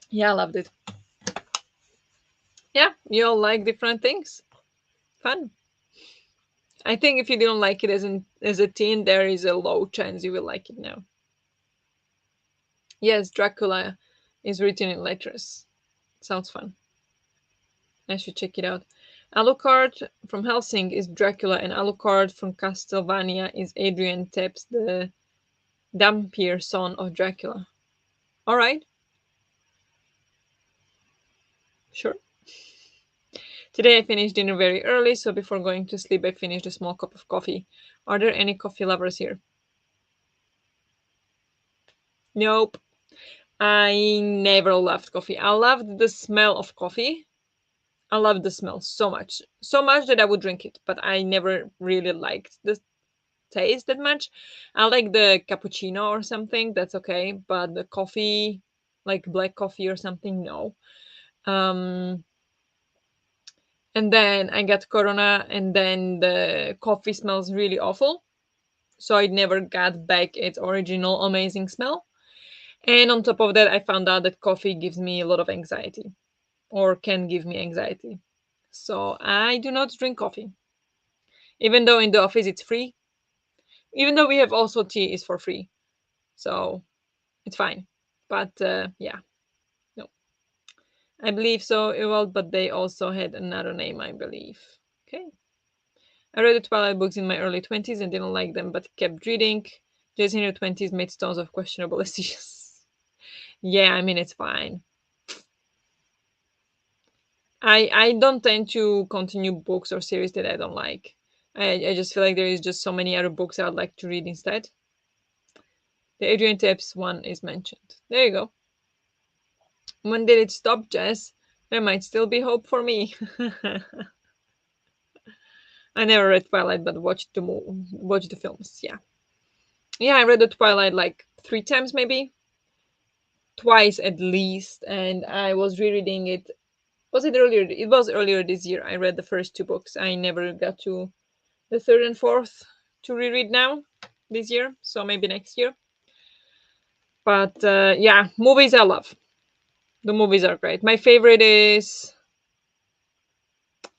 Yeah, I loved it. Yeah, you all like different things. Fun. I think if you didn't like it as a teen, there is a low chance you will like it now. Yes, Dracula is written in letters. Sounds fun. I should check it out. Alucard from Helsing is Dracula, and Alucard from Castlevania is Adrian Tepes, the Dampier son of Dracula. All right, sure. Today I finished dinner very early, so before going to sleep, I finished a small cup of coffee. Are there any coffee lovers here? Nope. I never loved coffee. I loved the smell of coffee. I loved the smell so much. So much that I would drink it, but I never really liked the taste that much. I like the cappuccino or something, that's okay, but the coffee, like black coffee or something, no. Um, and then I got corona, and then the coffee smells really awful. So I never got back its original amazing smell. And on top of that, I found out that coffee gives me a lot of anxiety or can give me anxiety. So I do not drink coffee, even though in the office it's free. Even though we have also tea is for free, so it's fine. But yeah, no, I believe so. Well, but they also had another name, I believe. Okay. I read the Twilight books in my early 20s and didn't like them, but kept reading. Jason in her 20s made tons of questionable decisions. Yeah, I mean, it's fine. I don't tend to continue books or series that I don't like. I just feel like there is just so many other books I'd like to read instead. The Adrian Tapes one is mentioned. There you go. When did it stop, Jess? There might still be hope for me. I never read Twilight, but watched the films. Yeah, yeah. I read the Twilight like 3 times, maybe twice at least, and I was rereading it. Was it earlier? It was earlier this year. I read the first two books. I never got to the third and fourth to reread now this year, so maybe next year. But yeah, movies I love. The movies are great. My favorite is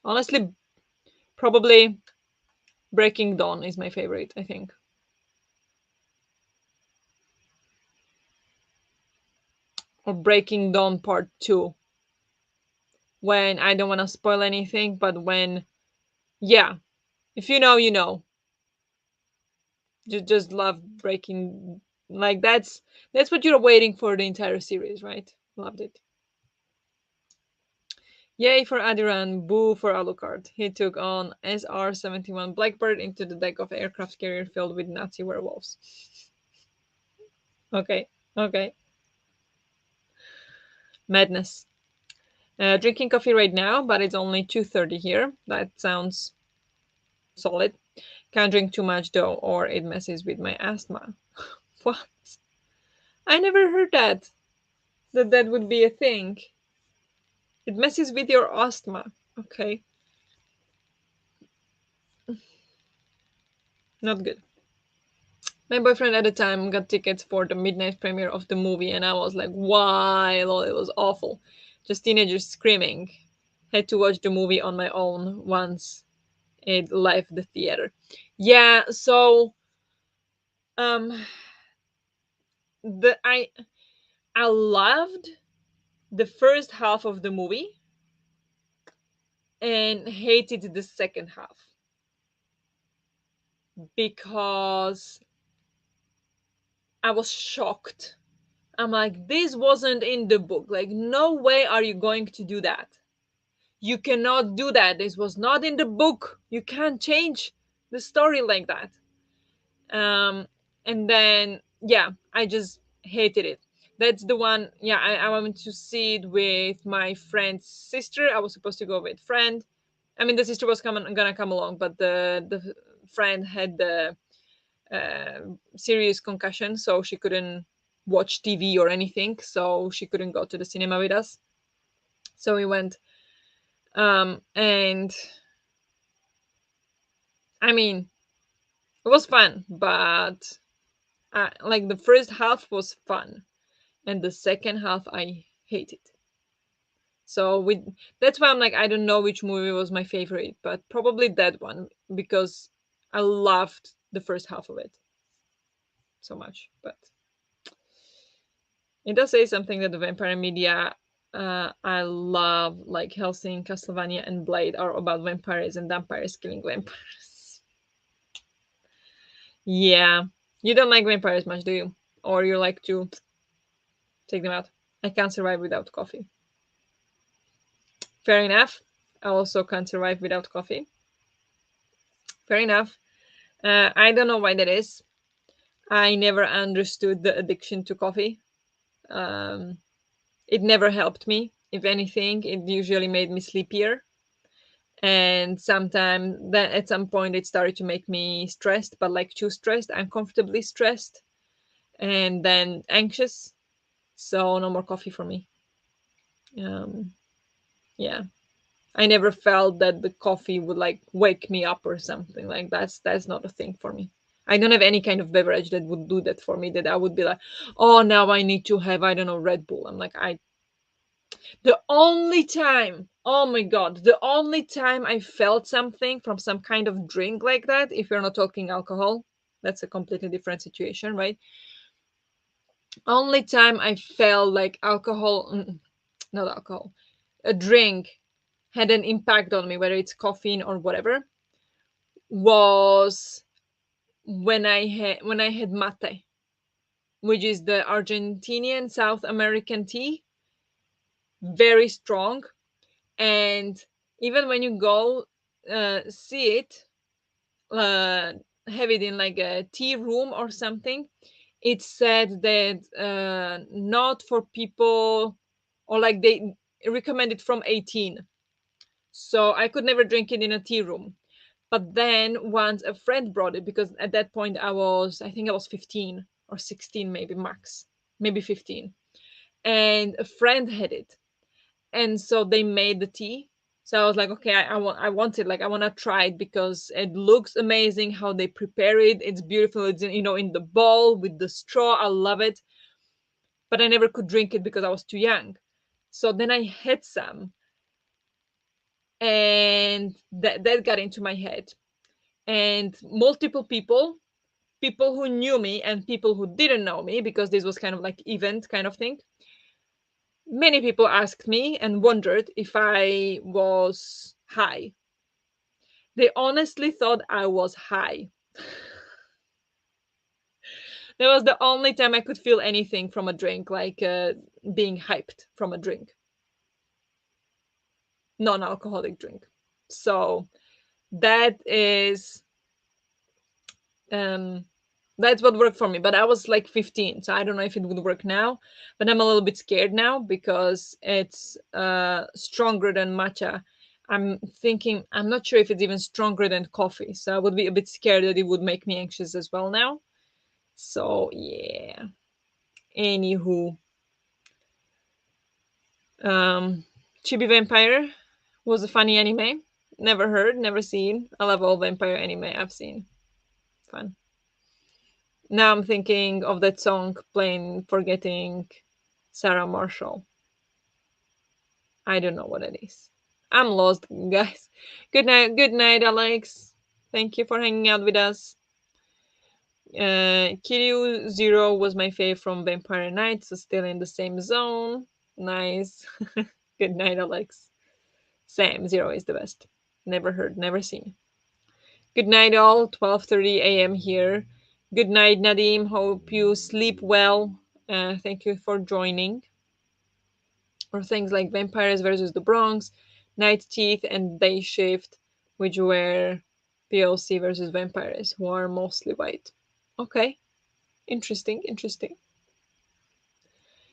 honestly probably Breaking Dawn is my favorite, I think. Or Breaking Dawn Part 2. When I don't want to spoil anything, but when, yeah, if you know, you know. Just love Breaking, like that's what you're waiting for the entire series, right? Loved it. Yay for Adiran, boo for Alucard. He took on SR-71 Blackbird into the deck of aircraft carrier filled with Nazi werewolves. Okay, okay. Madness. Drinking coffee right now, but it's only 2:30 here. That sounds solid. Can't drink too much though, or it messes with my asthma. What? I never heard that. That would be a thing. It messes with your asthma. Okay, not good. My boyfriend at the time got tickets for the midnight premiere of the movie, and I was like, why? Lol, it was awful. Just teenagers screaming. Had to watch the movie on my own once it left the theater. Yeah, so um the I loved the first half of the movie and hated the second half because I was shocked. I'm like, this wasn't in the book. Like, no way are you going to do that. You cannot do that. This was not in the book. You can't change the story like that. Um, and then, yeah, I just hated it. That's the one. Yeah, I wanted to see it with my friend's sister. I was supposed to go with friend. I mean, the sister was gonna come along, but the friend had the serious concussion, so she couldn't watch TV or anything. So she couldn't go to the cinema with us. So we went, and I mean, it was fun, but like the first half was fun, and the second half I hated. So with that's why I'm like, I don't know which movie was my favorite, but probably that one because I loved the first half of it so much. But it does say something that the vampire media I love like Helsing, Castlevania, and Blade are about vampires and vampires killing vampires. Yeah, you don't like vampires much, do you? Or you like to take them out? I can't survive without coffee. Fair enough. I also can't survive without coffee. Fair enough. I don't know why that is. I never understood the addiction to coffee. Um, it never helped me. If anything, it usually made me sleepier. And sometimes, then at some point, it started to make me stressed, but like too stressed, uncomfortably stressed, and then anxious. So no more coffee for me. Um, yeah. I never felt that the coffee would like wake me up or something. Like that's not a thing for me. I don't have any kind of beverage that would do that for me. That I would be like, oh, now I need to have, I don't know, Red Bull. I'm like, I the only time, oh my god, the only time I felt something from some kind of drink like that, if you're not talking alcohol, that's a completely different situation, right? Only time I felt like alcohol, not alcohol, a drink had an impact on me, whether it's caffeine or whatever, was when I had mate, which is the Argentinian South American tea, very strong. And even when you go see it, uh, have it in like a tea room or something, it said that not for people, or like they recommend it from 18. So I could never drink it in a tea room. But then once a friend brought it, because at that point I think I was 15 or 16, maybe max, maybe 15. And a friend had it. And so they made the tea. So I was like, okay, I want it. Like I want to try it because it looks amazing how they prepare it. It's beautiful. It's in the bowl with the straw. I love it. But I never could drink it because I was too young. So then I had some, and that got into my head. And multiple people who knew me and people who didn't know me, because this was kind of like event kind of thing, many people asked me and wondered if I was high. They honestly thought I was high. That was the only time I could feel anything from a drink, like being hyped from a drink, non-alcoholic drink. So that is um that's what worked for me. But I was like 15, so I don't know if it would work now. But I'm a little bit scared now because it's stronger than matcha. I'm thinking, I'm not sure if it's even stronger than coffee, so I would be a bit scared that it would make me anxious as well now. So yeah. Anywho, um, Chibi Vampire was a funny anime. Never heard, never seen. I love all vampire anime I've seen. Fun. Now I'm thinking of that song playing Forgetting Sarah Marshall. I don't know what it is. I'm lost, guys. Good night, Alex. Thank you for hanging out with us. Kiryu Zero was my fave from Vampire Nights, so still in the same zone. Nice. Good night, Alex. Same, Zero is the best. Never heard, never seen. Good night, all. 12:30 a.m. here. Good night, Nadim. Hope you sleep well. Thank you for joining. Or things like Vampires versus the Bronx, Night Teeth, and Day Shift, which were POC versus Vampires, who are mostly white. Okay, interesting, interesting.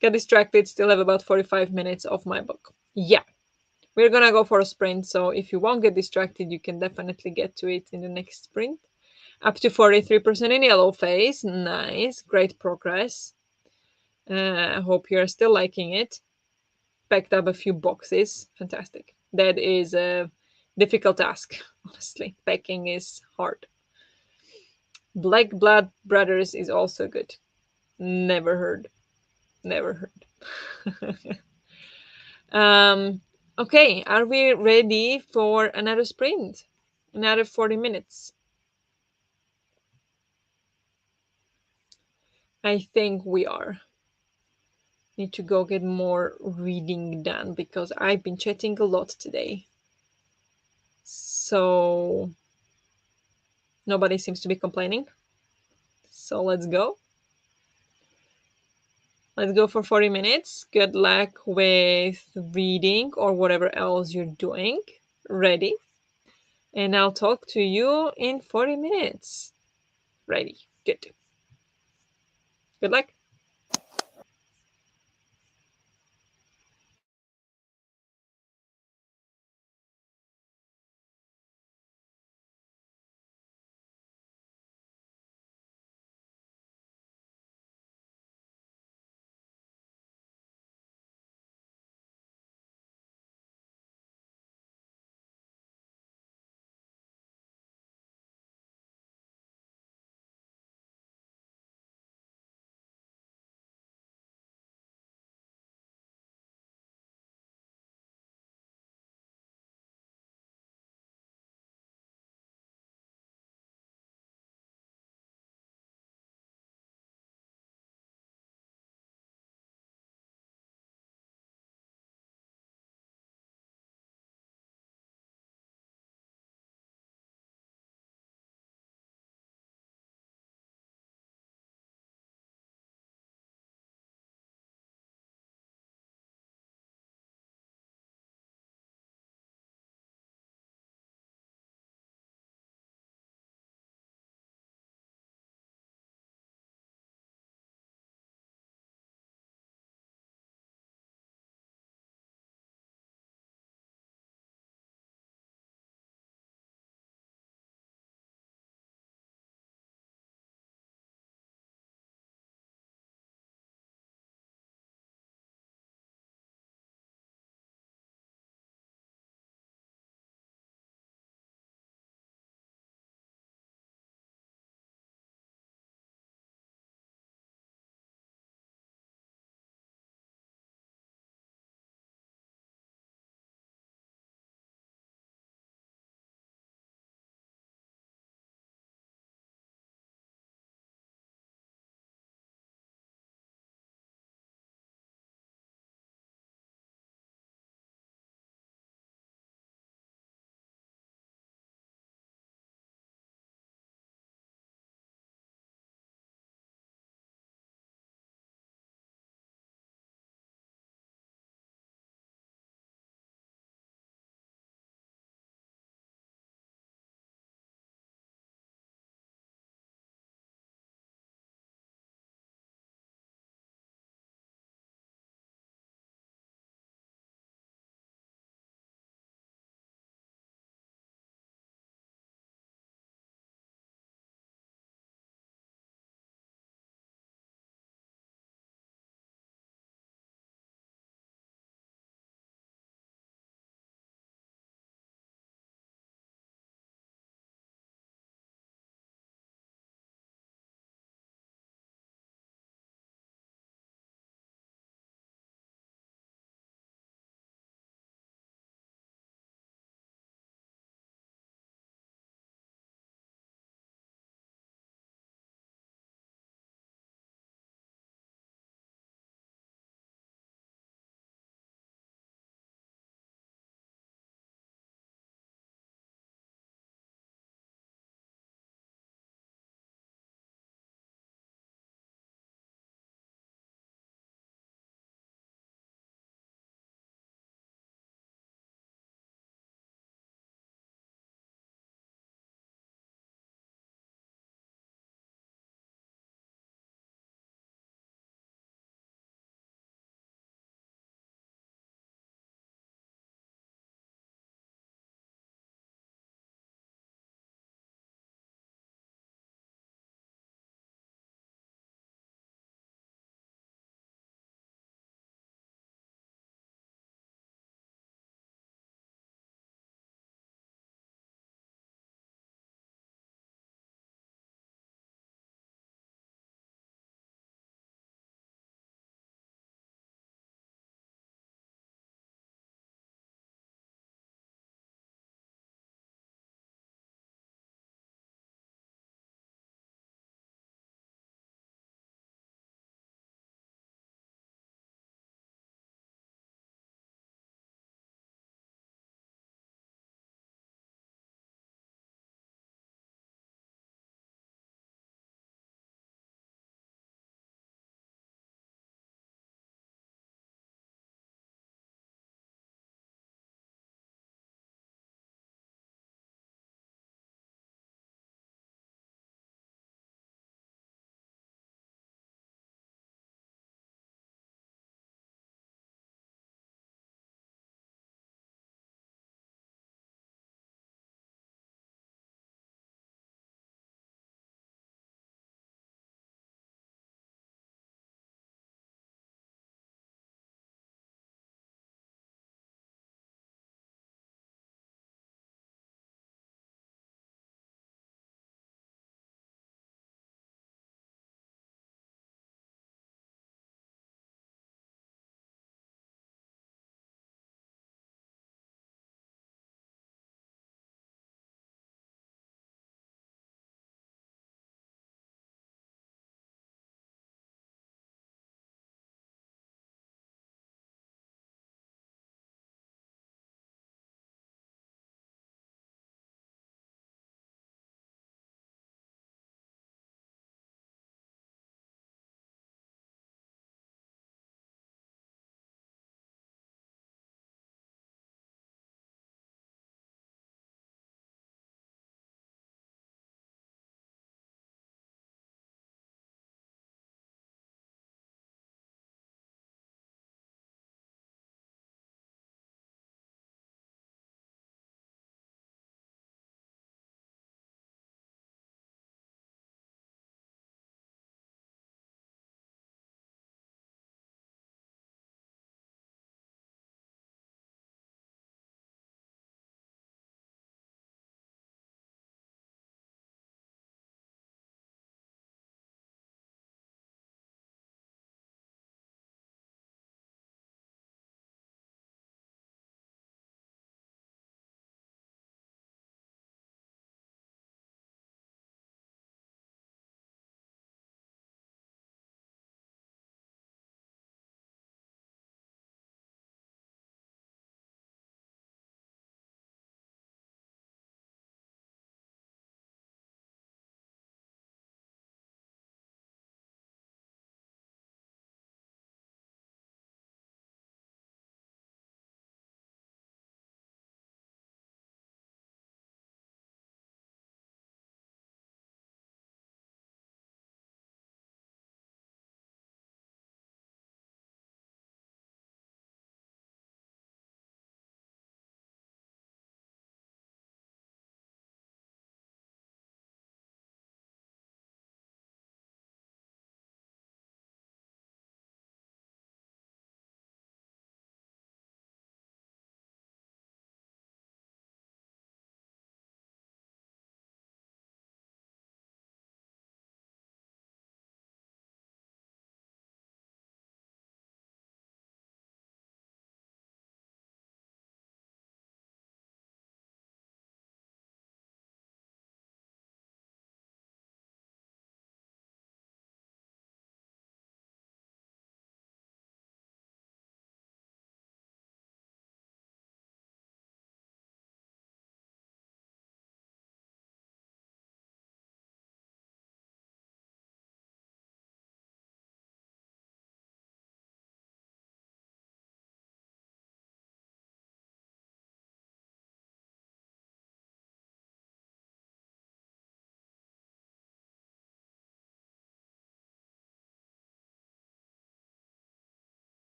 Get distracted, still have about 45 minutes of my book. Yeah, we're gonna go for a sprint, so if you won't get distracted, you can definitely get to it in the next sprint. Up to 43% in yellow phase. Nice, great progress. I hope you're still liking it. Packed up a few boxes. Fantastic. That is a difficult task, honestly. Packing is hard. Black Blood Brothers is also good. Never heard. Never heard. Okay, are we ready for another sprint? Another 40 minutes? I think we are. Need to go get more reading done because I've been chatting a lot today. So nobody seems to be complaining. So let's go. Let's go for 40 minutes. Good luck with reading or whatever else you're doing. Ready? And I'll talk to you in 40 minutes. Ready. Good. Good luck.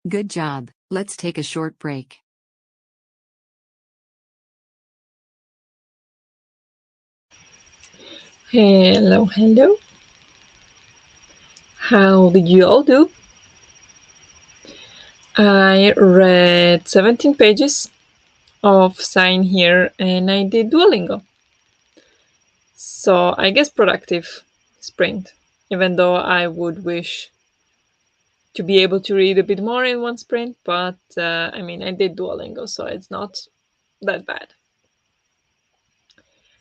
Good job. Let's take a short break. Hello, hello. How did you all do? I read 17 pages of Sign Here and I did Duolingo. So I guess productive sprint, even though I would wish to be able to read a bit more in one sprint, but I mean, I did Duolingo, so it's not that bad.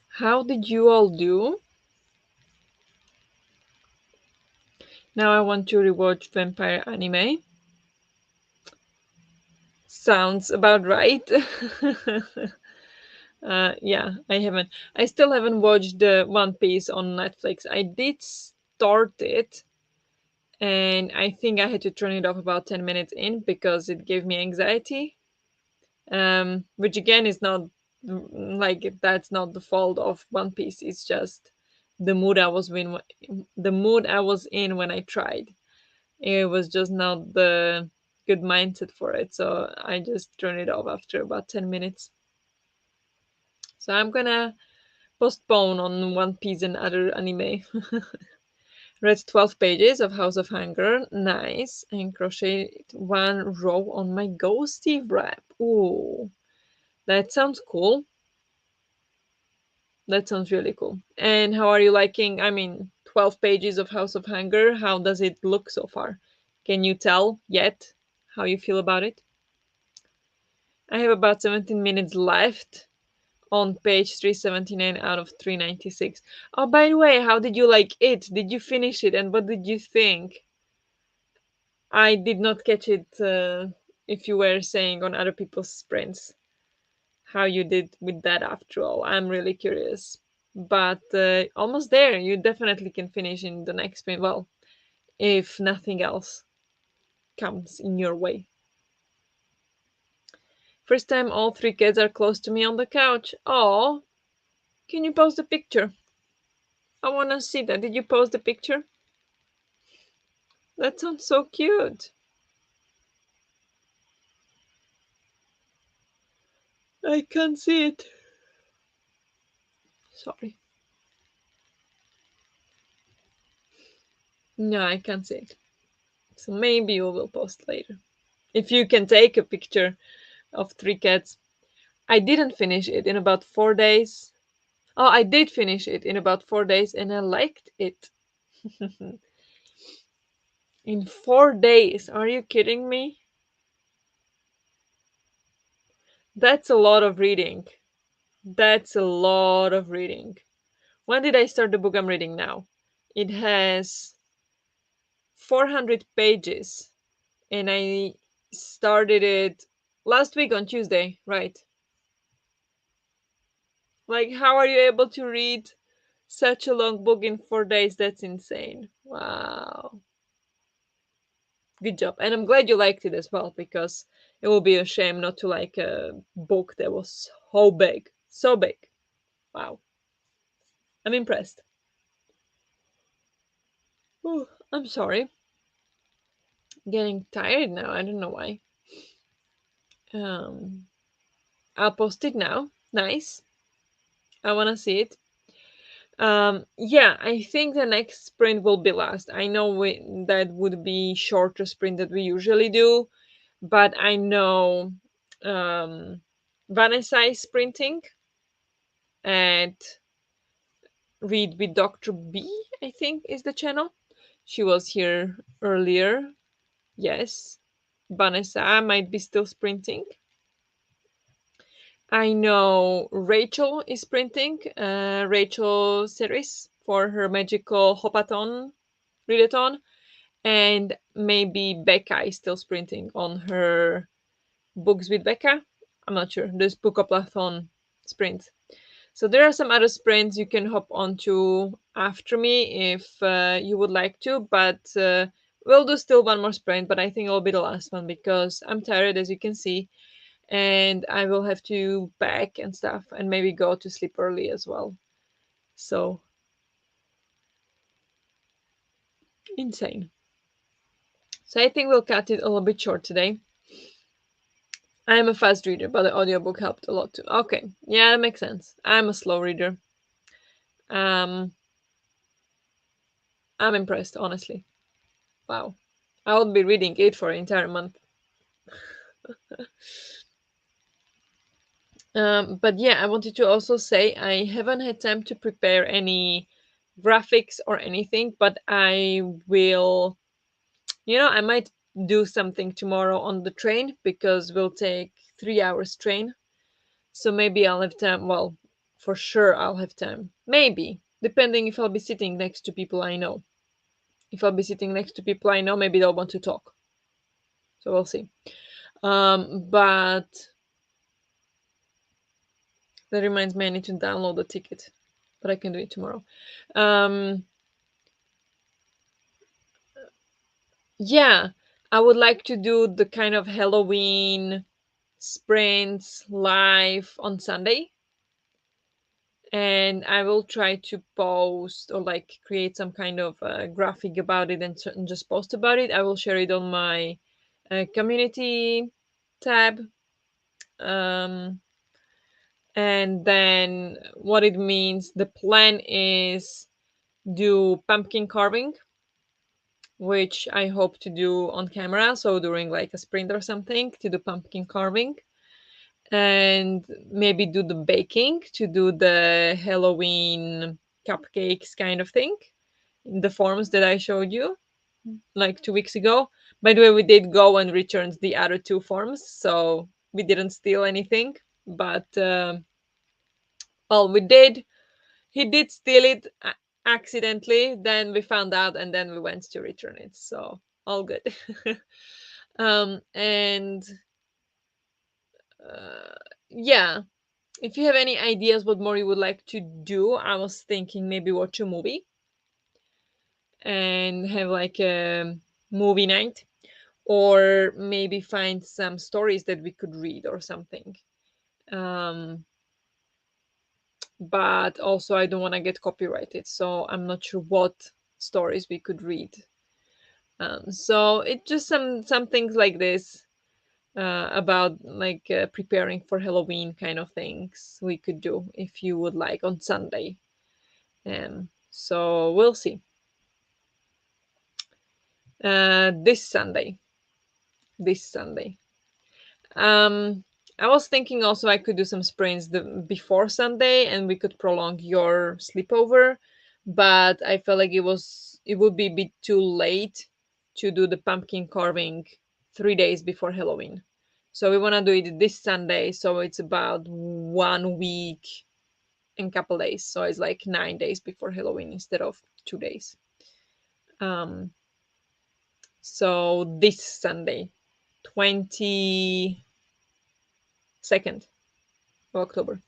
How did you all do? Now I want to rewatch vampire anime. Sounds about right. Yeah, I haven't. I still haven't watched the One Piece on Netflix. I did start it, and I think I had to turn it off about 10 minutes in because it gave me anxiety. Which again is not like that's not the fault of One Piece. It's just the mood I was in. The mood I was in when I tried. It was just not the good mindset for it, so I just turned it off after about 10 minutes. So I'm gonna postpone on One Piece and other anime. Read 12 pages of House of Hunger. Nice. And crocheted one row on my ghosty wrap. Ooh, that sounds cool. That sounds really cool. And how are you liking? I mean, 12 pages of House of Hunger. How does it look so far? Can you tell yet how you feel about it? I have about 17 minutes left on page 379 out of 396. Oh, by the way, how did you like it? Did you finish it and what did you think? I did not catch it if you were saying on other people's sprints how you did with that after all. I'm really curious. But almost there. You definitely can finish in the next sprint. Well, if nothing else comes in your way. First time all three kids are close to me on the couch. Oh, can you post a picture? I want to see that. Did you post the picture? That sounds so cute. I can't see it. Sorry. No, I can't see it. So maybe you will post later. If you can take a picture of three cats. I didn't finish it in about 4 days. Oh, I did finish it in about 4 days and I liked it. In 4 days. Are you kidding me? That's a lot of reading. That's a lot of reading. When did I start the book I'm reading now? It has 400 pages and I started it last week on Tuesday, right? Like, how are you able to read such a long book in 4 days? That's insane. Wow. Good job. And I'm glad you liked it as well because it will be a shame not to like a book that was so big. So big. Wow. I'm impressed. Ooh, I'm sorry. Getting tired now. I don't know why. Um, I'll post it now. Nice. I want to see it. Yeah, I think the next sprint will be last. I know that would be shorter sprint that we usually do, but I know um, Vanessa is sprinting at Read with Dr. B, I think is the channel. She was here earlier. Yes. Vanessa might be still sprinting. I know Rachel is sprinting. Rachel series for her magical hopathon, readathon. And maybe Becca is still sprinting on her Books with Becca. I'm not sure. This bookathon sprint. So there are some other sprints you can hop onto after me if you would like to, but we'll do still one more sprint, but I think it'll be the last one because I'm tired, as you can see, and I will have to pack and stuff and maybe go to sleep early as well. So insane. So I think we'll cut it a little bit short today. I am a fast reader, but the audiobook helped a lot too. Okay, yeah, that makes sense. I'm a slow reader. Um, I'm impressed, honestly. Wow. I would be reading it for an entire month. But yeah, I wanted to also say I haven't had time to prepare any graphics or anything, but I will, I might do something tomorrow on the train because we'll take 3 hours train. So maybe I'll have time. Well, for sure I'll have time. Maybe, depending if I'll be sitting next to people I know. If I'll be sitting next to people I know, maybe they'll want to talk. So we'll see. But that reminds me, I need to download the ticket, but I can do it tomorrow. Um, yeah, I would like to do the kind of Halloween sprints live on Sunday, and I will try to post or like create some kind of graphic about it and just post about it. I will share it on my community tab. Um, and then what it means, the plan is do pumpkin carving, which I hope to do on camera. So during like a sprint or something, to do pumpkin carving, and maybe do the baking to do the Halloween cupcakes kind of thing in the forms that I showed you like 2 weeks ago. By the way, we did go and returned the other two forms, so we didn't steal anything. But well, we did. He did steal it accidentally. Then we found out, and then we went to return it. So all good. And uh, yeah, if you have any ideas what more you would like to do, I was thinking maybe watch a movie and have like a movie night, or maybe find some stories that we could read or something. Um, but also, I don't want to get copyrighted, so I'm not sure what stories we could read. So it's just some things like this about like preparing for Halloween kind of things we could do if you would like on Sunday. So we'll see. This Sunday. This Sunday. Um, I was thinking also I could do some sprints before Sunday, and we could prolong your sleepover. But I felt like it would be a bit too late to do the pumpkin carving 3 days before Halloween. So we want to do it this Sunday. So it's about 1 week and couple days. So it's like 9 days before Halloween instead of 2 days. Um, so this Sunday, 22nd of October.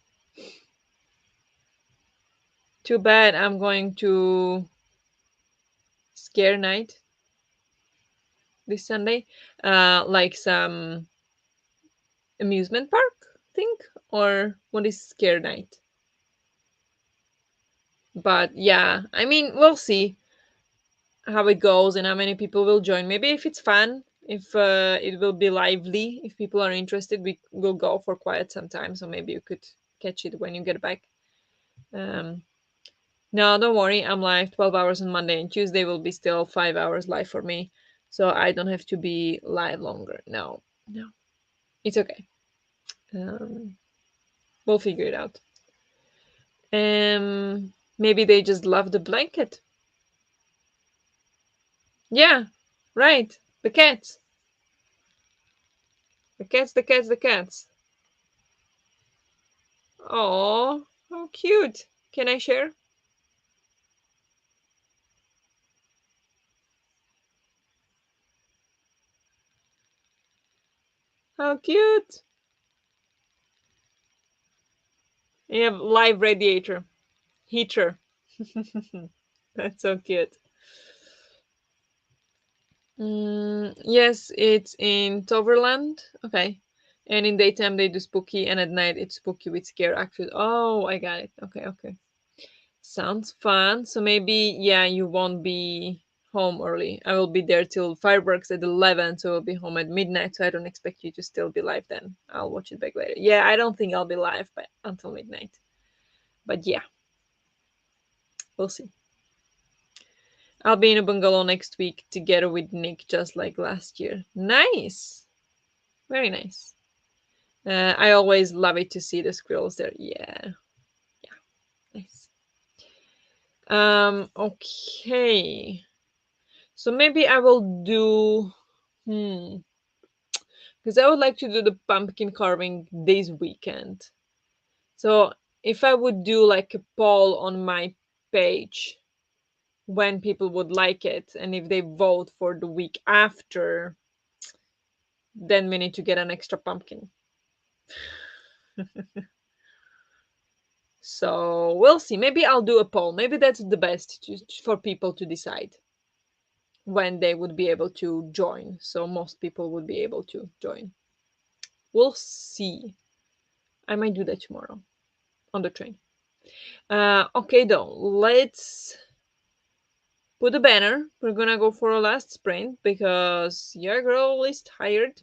Too bad I'm going to Scare Night this Sunday. Like some amusement park thing, or what is Scare Night? But yeah, I mean, we'll see how it goes and how many people will join. Maybe if it's fun, if it will be lively, if people are interested, we will go for quite some time. So maybe you could catch it when you get back. Um, no, don't worry. I'm live 12 hours on Monday, and Tuesday will be still 5 hours live for me. So I don't have to be live longer. No, no, it's okay. Um, we'll figure it out. Maybe they just love the blanket. Yeah, right. The cats. The cats, the cats, the cats. Oh, how cute. Can I share? How cute. You have live radiator. Heater. That's so cute. Yes, it's in Toverland. Okay. And in daytime they do spooky, and at night it's spooky with scare actors. Oh, I got it. Okay, okay. Sounds fun. So maybe, yeah, you won't be home early. I will be there till fireworks at 11, so I'll be home at midnight. So I don't expect you to still be live then. I'll watch it back later. Yeah, I don't think I'll be live until midnight. But yeah, we'll see. I'll be in a bungalow next week together with Nick, just like last year. Nice. Very nice. I always love it to see the squirrels there. Yeah. Yeah. Nice. Okay. So maybe I will do because I would like to do the pumpkin carving this weekend. So if I would do like a poll on my page when people would like it, and if they vote for the week after, then we need to get an extra pumpkin. So we'll see. Maybe I'll do a poll. Maybe that's the best for people to decide when they would be able to join. So most people would be able to join. We'll see. I might do that tomorrow on the train. Okay, though, let's put a banner. We're gonna go for a last sprint because your girl is tired,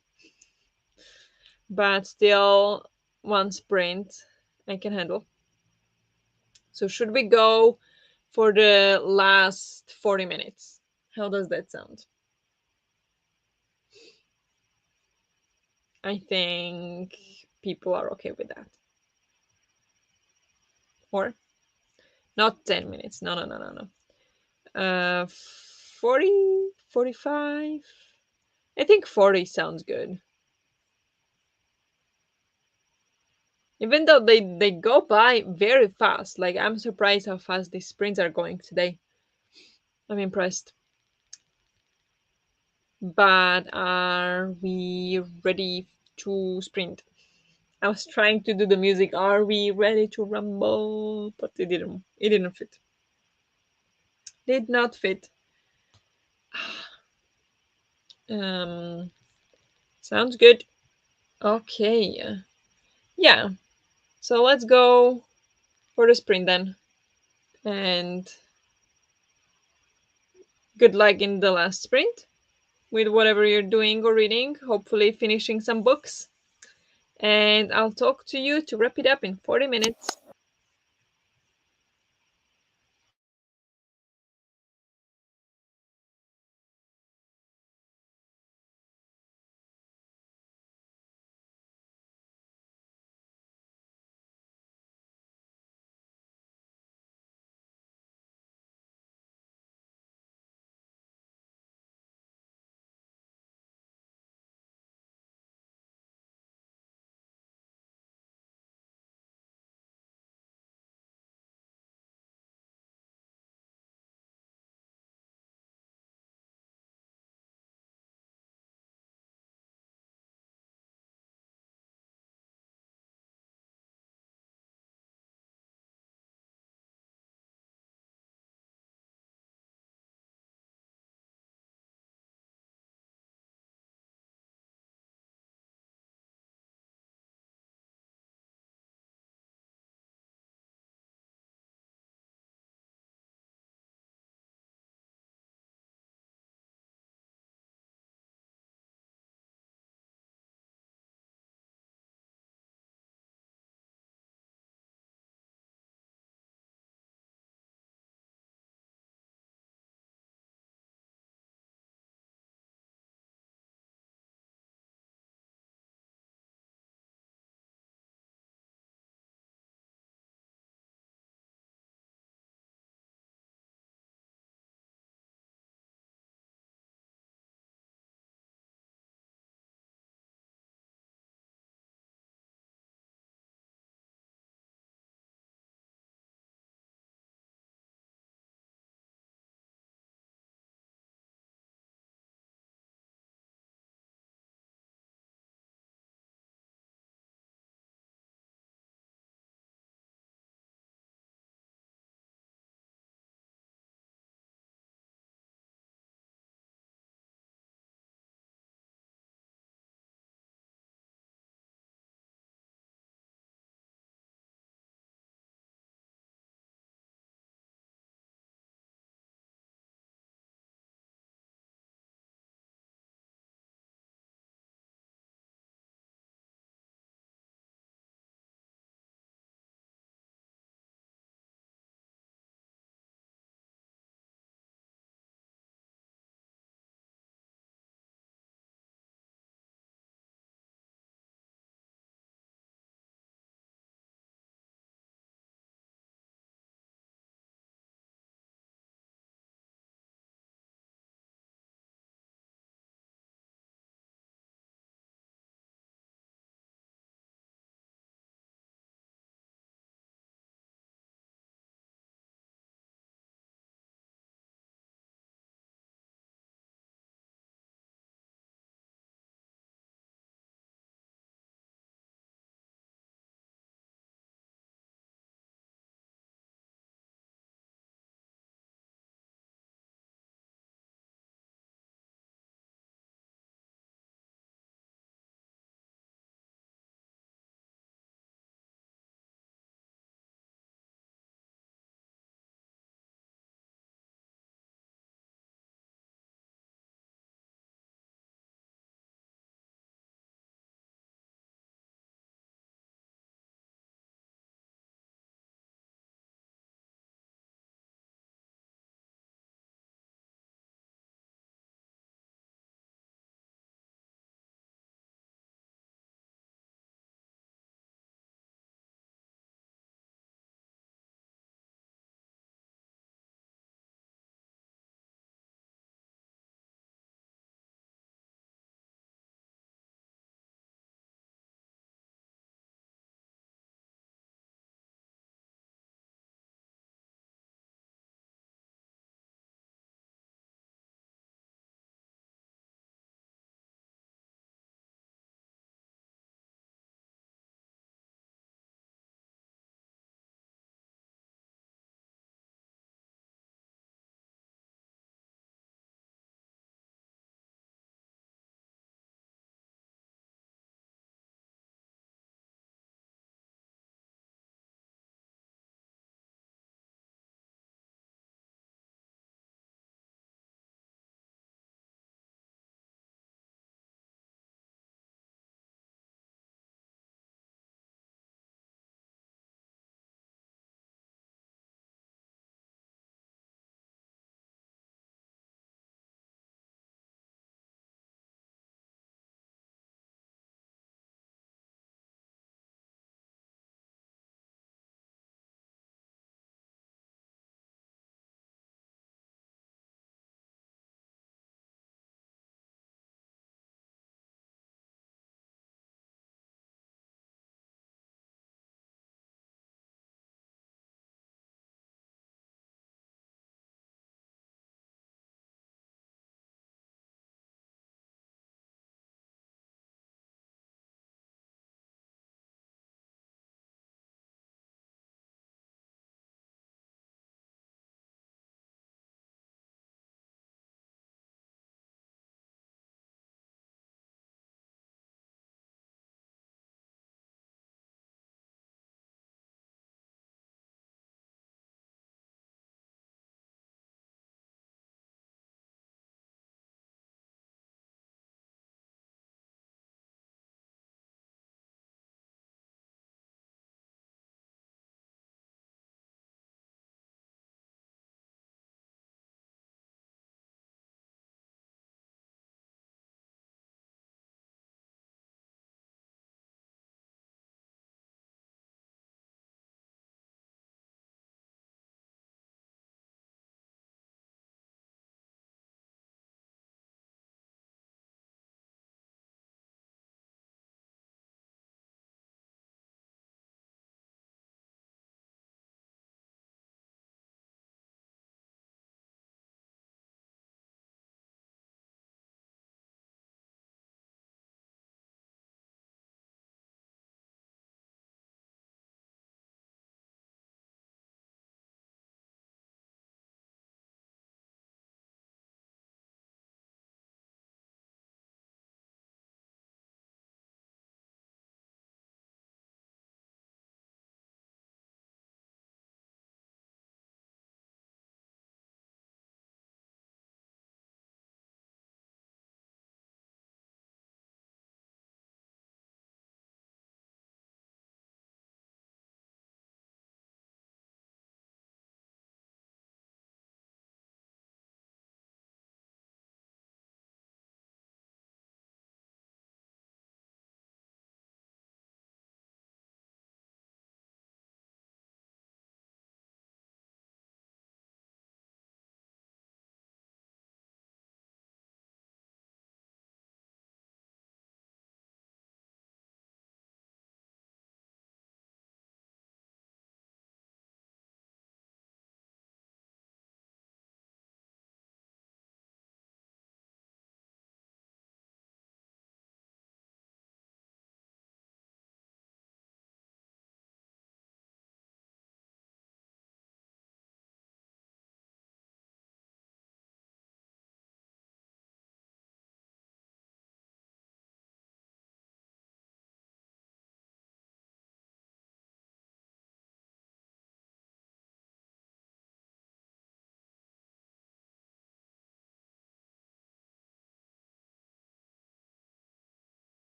but still, one sprint I can handle. So, should we go for the last 40 minutes? How does that sound? I think people are okay with that. Or not 10 minutes. No, no, no, no, no. 40, 45. I think 40 sounds good. Even though they go by very fast. Like, I'm surprised how fast these sprints are going today. I'm impressed. But are we ready to sprint? I was trying to do the music. Are we ready to rumble? But it didn't. It didn't fit. Did not fit. Um, sounds good. Okay. Yeah. So let's go for the sprint then. And good luck in the last sprint with whatever you're doing or reading. Hopefully, finishing some books. And I'll talk to you to wrap it up in 40 minutes.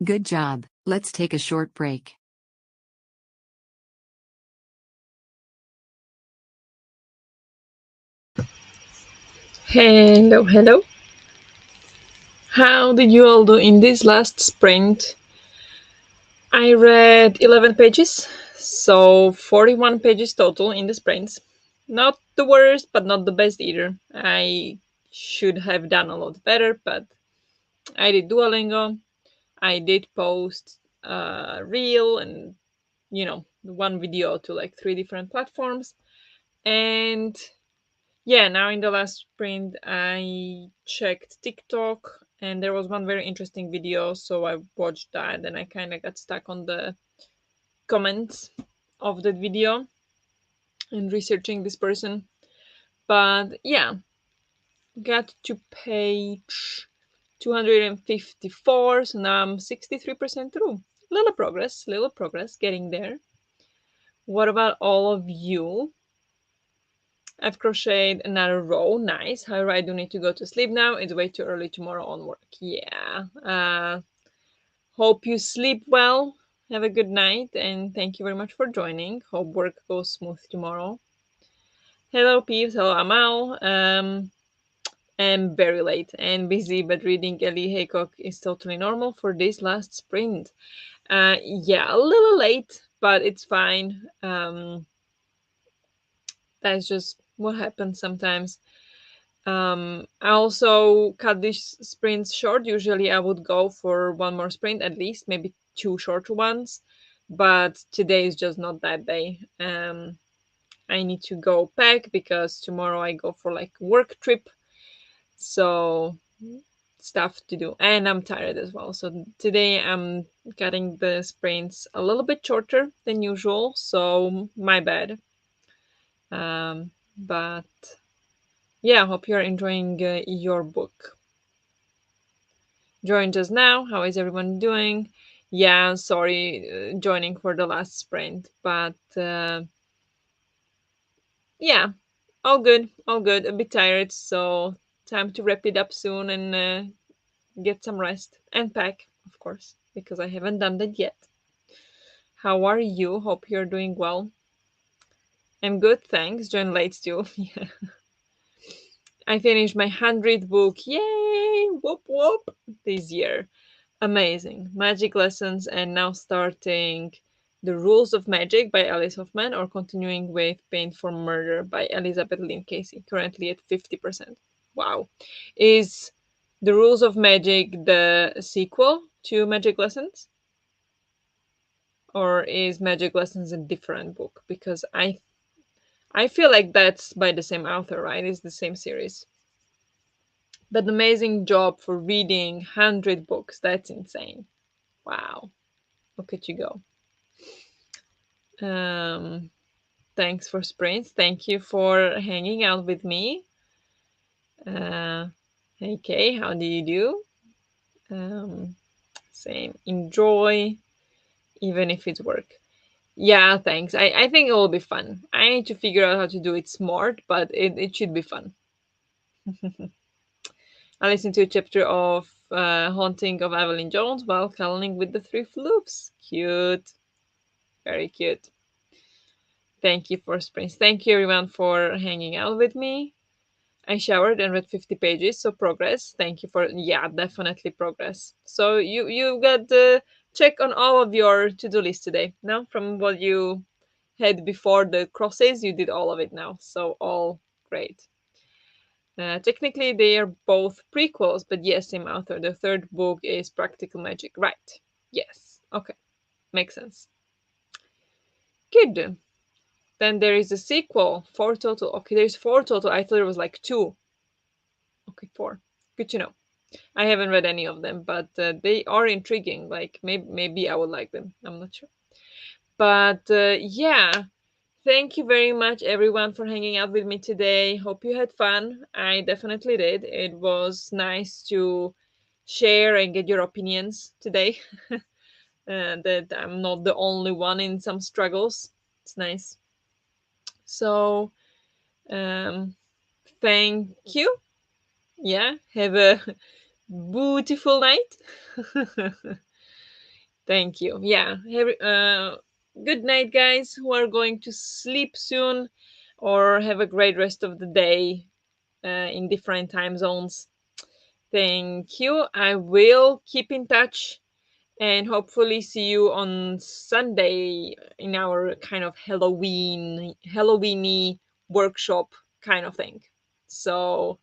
Good job. Let's take a short break. Hello, hello. How did you all do in this last sprint? I read 11 pages, so 41 pages total in the sprints. Not the worst, but not the best either. I should have done a lot better, but I did Duolingo. I did post reel and one video to like 3 different platforms. And yeah, now in the last sprint, I checked TikTok and there was one very interesting video. So I watched that and I kind of got stuck on the comments of that video and researching this person. But yeah, got to page 254. So now I'm 63% through. Little progress getting there. What about all of you? I've crocheted another row. Nice. However, I do need to go to sleep now. It's way too early tomorrow on work. Yeah. Hope you sleep well. Have a good night. And thank you very much for joining. Hope work goes smooth tomorrow. Hello, peeps. Hello, Amal. I'm very late and busy, but reading Ellie Haycock is totally normal for this last sprint. Yeah, a little late, but it's fine. That's just what happens sometimes. I also cut these sprints short. Usually, I would go for one more sprint at least, maybe two shorter ones. But today is just not that day. I need to go pack because tomorrow I go for like work trip. So stuff to do, and I'm tired as well. So today I'm cutting the sprints a little bit shorter than usual. So my bad. But yeah, I hope you're enjoying your book. Join just now. How is everyone doing? Yeah, sorry, joining for the last sprint, but yeah, all good, all good. A bit tired, so time to wrap it up soon and get some rest and pack, of course, because I haven't done that yet. How are you? Hope you're doing well. I'm good, thanks. Join late too. Yeah. I finished my 100th book. Yay! Whoop whoop! This year. Amazing. Magic lessons, and now starting The Rules of Magic by Alice Hoffman or continuing with Paint for Murder by Elizabeth Lynn Casey, currently at 50%. Wow. Is The Rules of Magic the sequel to Magic Lessons? Or is Magic Lessons a different book? Because I feel like that's by the same author, right? It's the same series. But amazing job for reading 100 books. That's insane. Wow. Look at you go. Um, Thanks for sprints. Thank you for hanging out with me. Uh, hey Kay, how do you do? Same. Enjoy, even if it's work. Yeah, thanks. I think it will be fun. I need to figure out how to do it smart, but it should be fun. I listened to a chapter of Haunting of Evelyn Jones while cuddling with the Three Floops. Cute. Very cute. Thank you for sprints. Thank you everyone for hanging out with me. I showered and read 50 pages, so progress. Thank you for yeah, definitely progress. So you got the check on all of your to-do list today. Now from what you had before the crosses, you did all of it now. So all great. Technically, they are both prequels, but yes, same author. The third book is Practical Magic, right? Yes. Okay, makes sense. Good. Then there is a sequel, four total. Okay, there's four total. I thought there was like two. Okay, four. Good to know. I haven't read any of them, but they are intriguing. Like maybe I would like them. I'm not sure. But yeah, thank you very much, everyone, for hanging out with me today. Hope you had fun. I definitely did. It was nice to share and get your opinions today. That I'm not the only one in some struggles. It's nice. So, um, thank you. Yeah, have a beautiful night. Thank you. Yeah. Good night, guys who are going to sleep soon, or have a great rest of the day in different time zones. Thank you. I will keep in touch and hopefully see you on Sunday in our kind of Halloweeny workshop kind of thing. So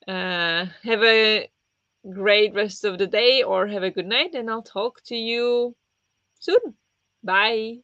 have a great rest of the day or have a good night, and I'll talk to you soon. Bye.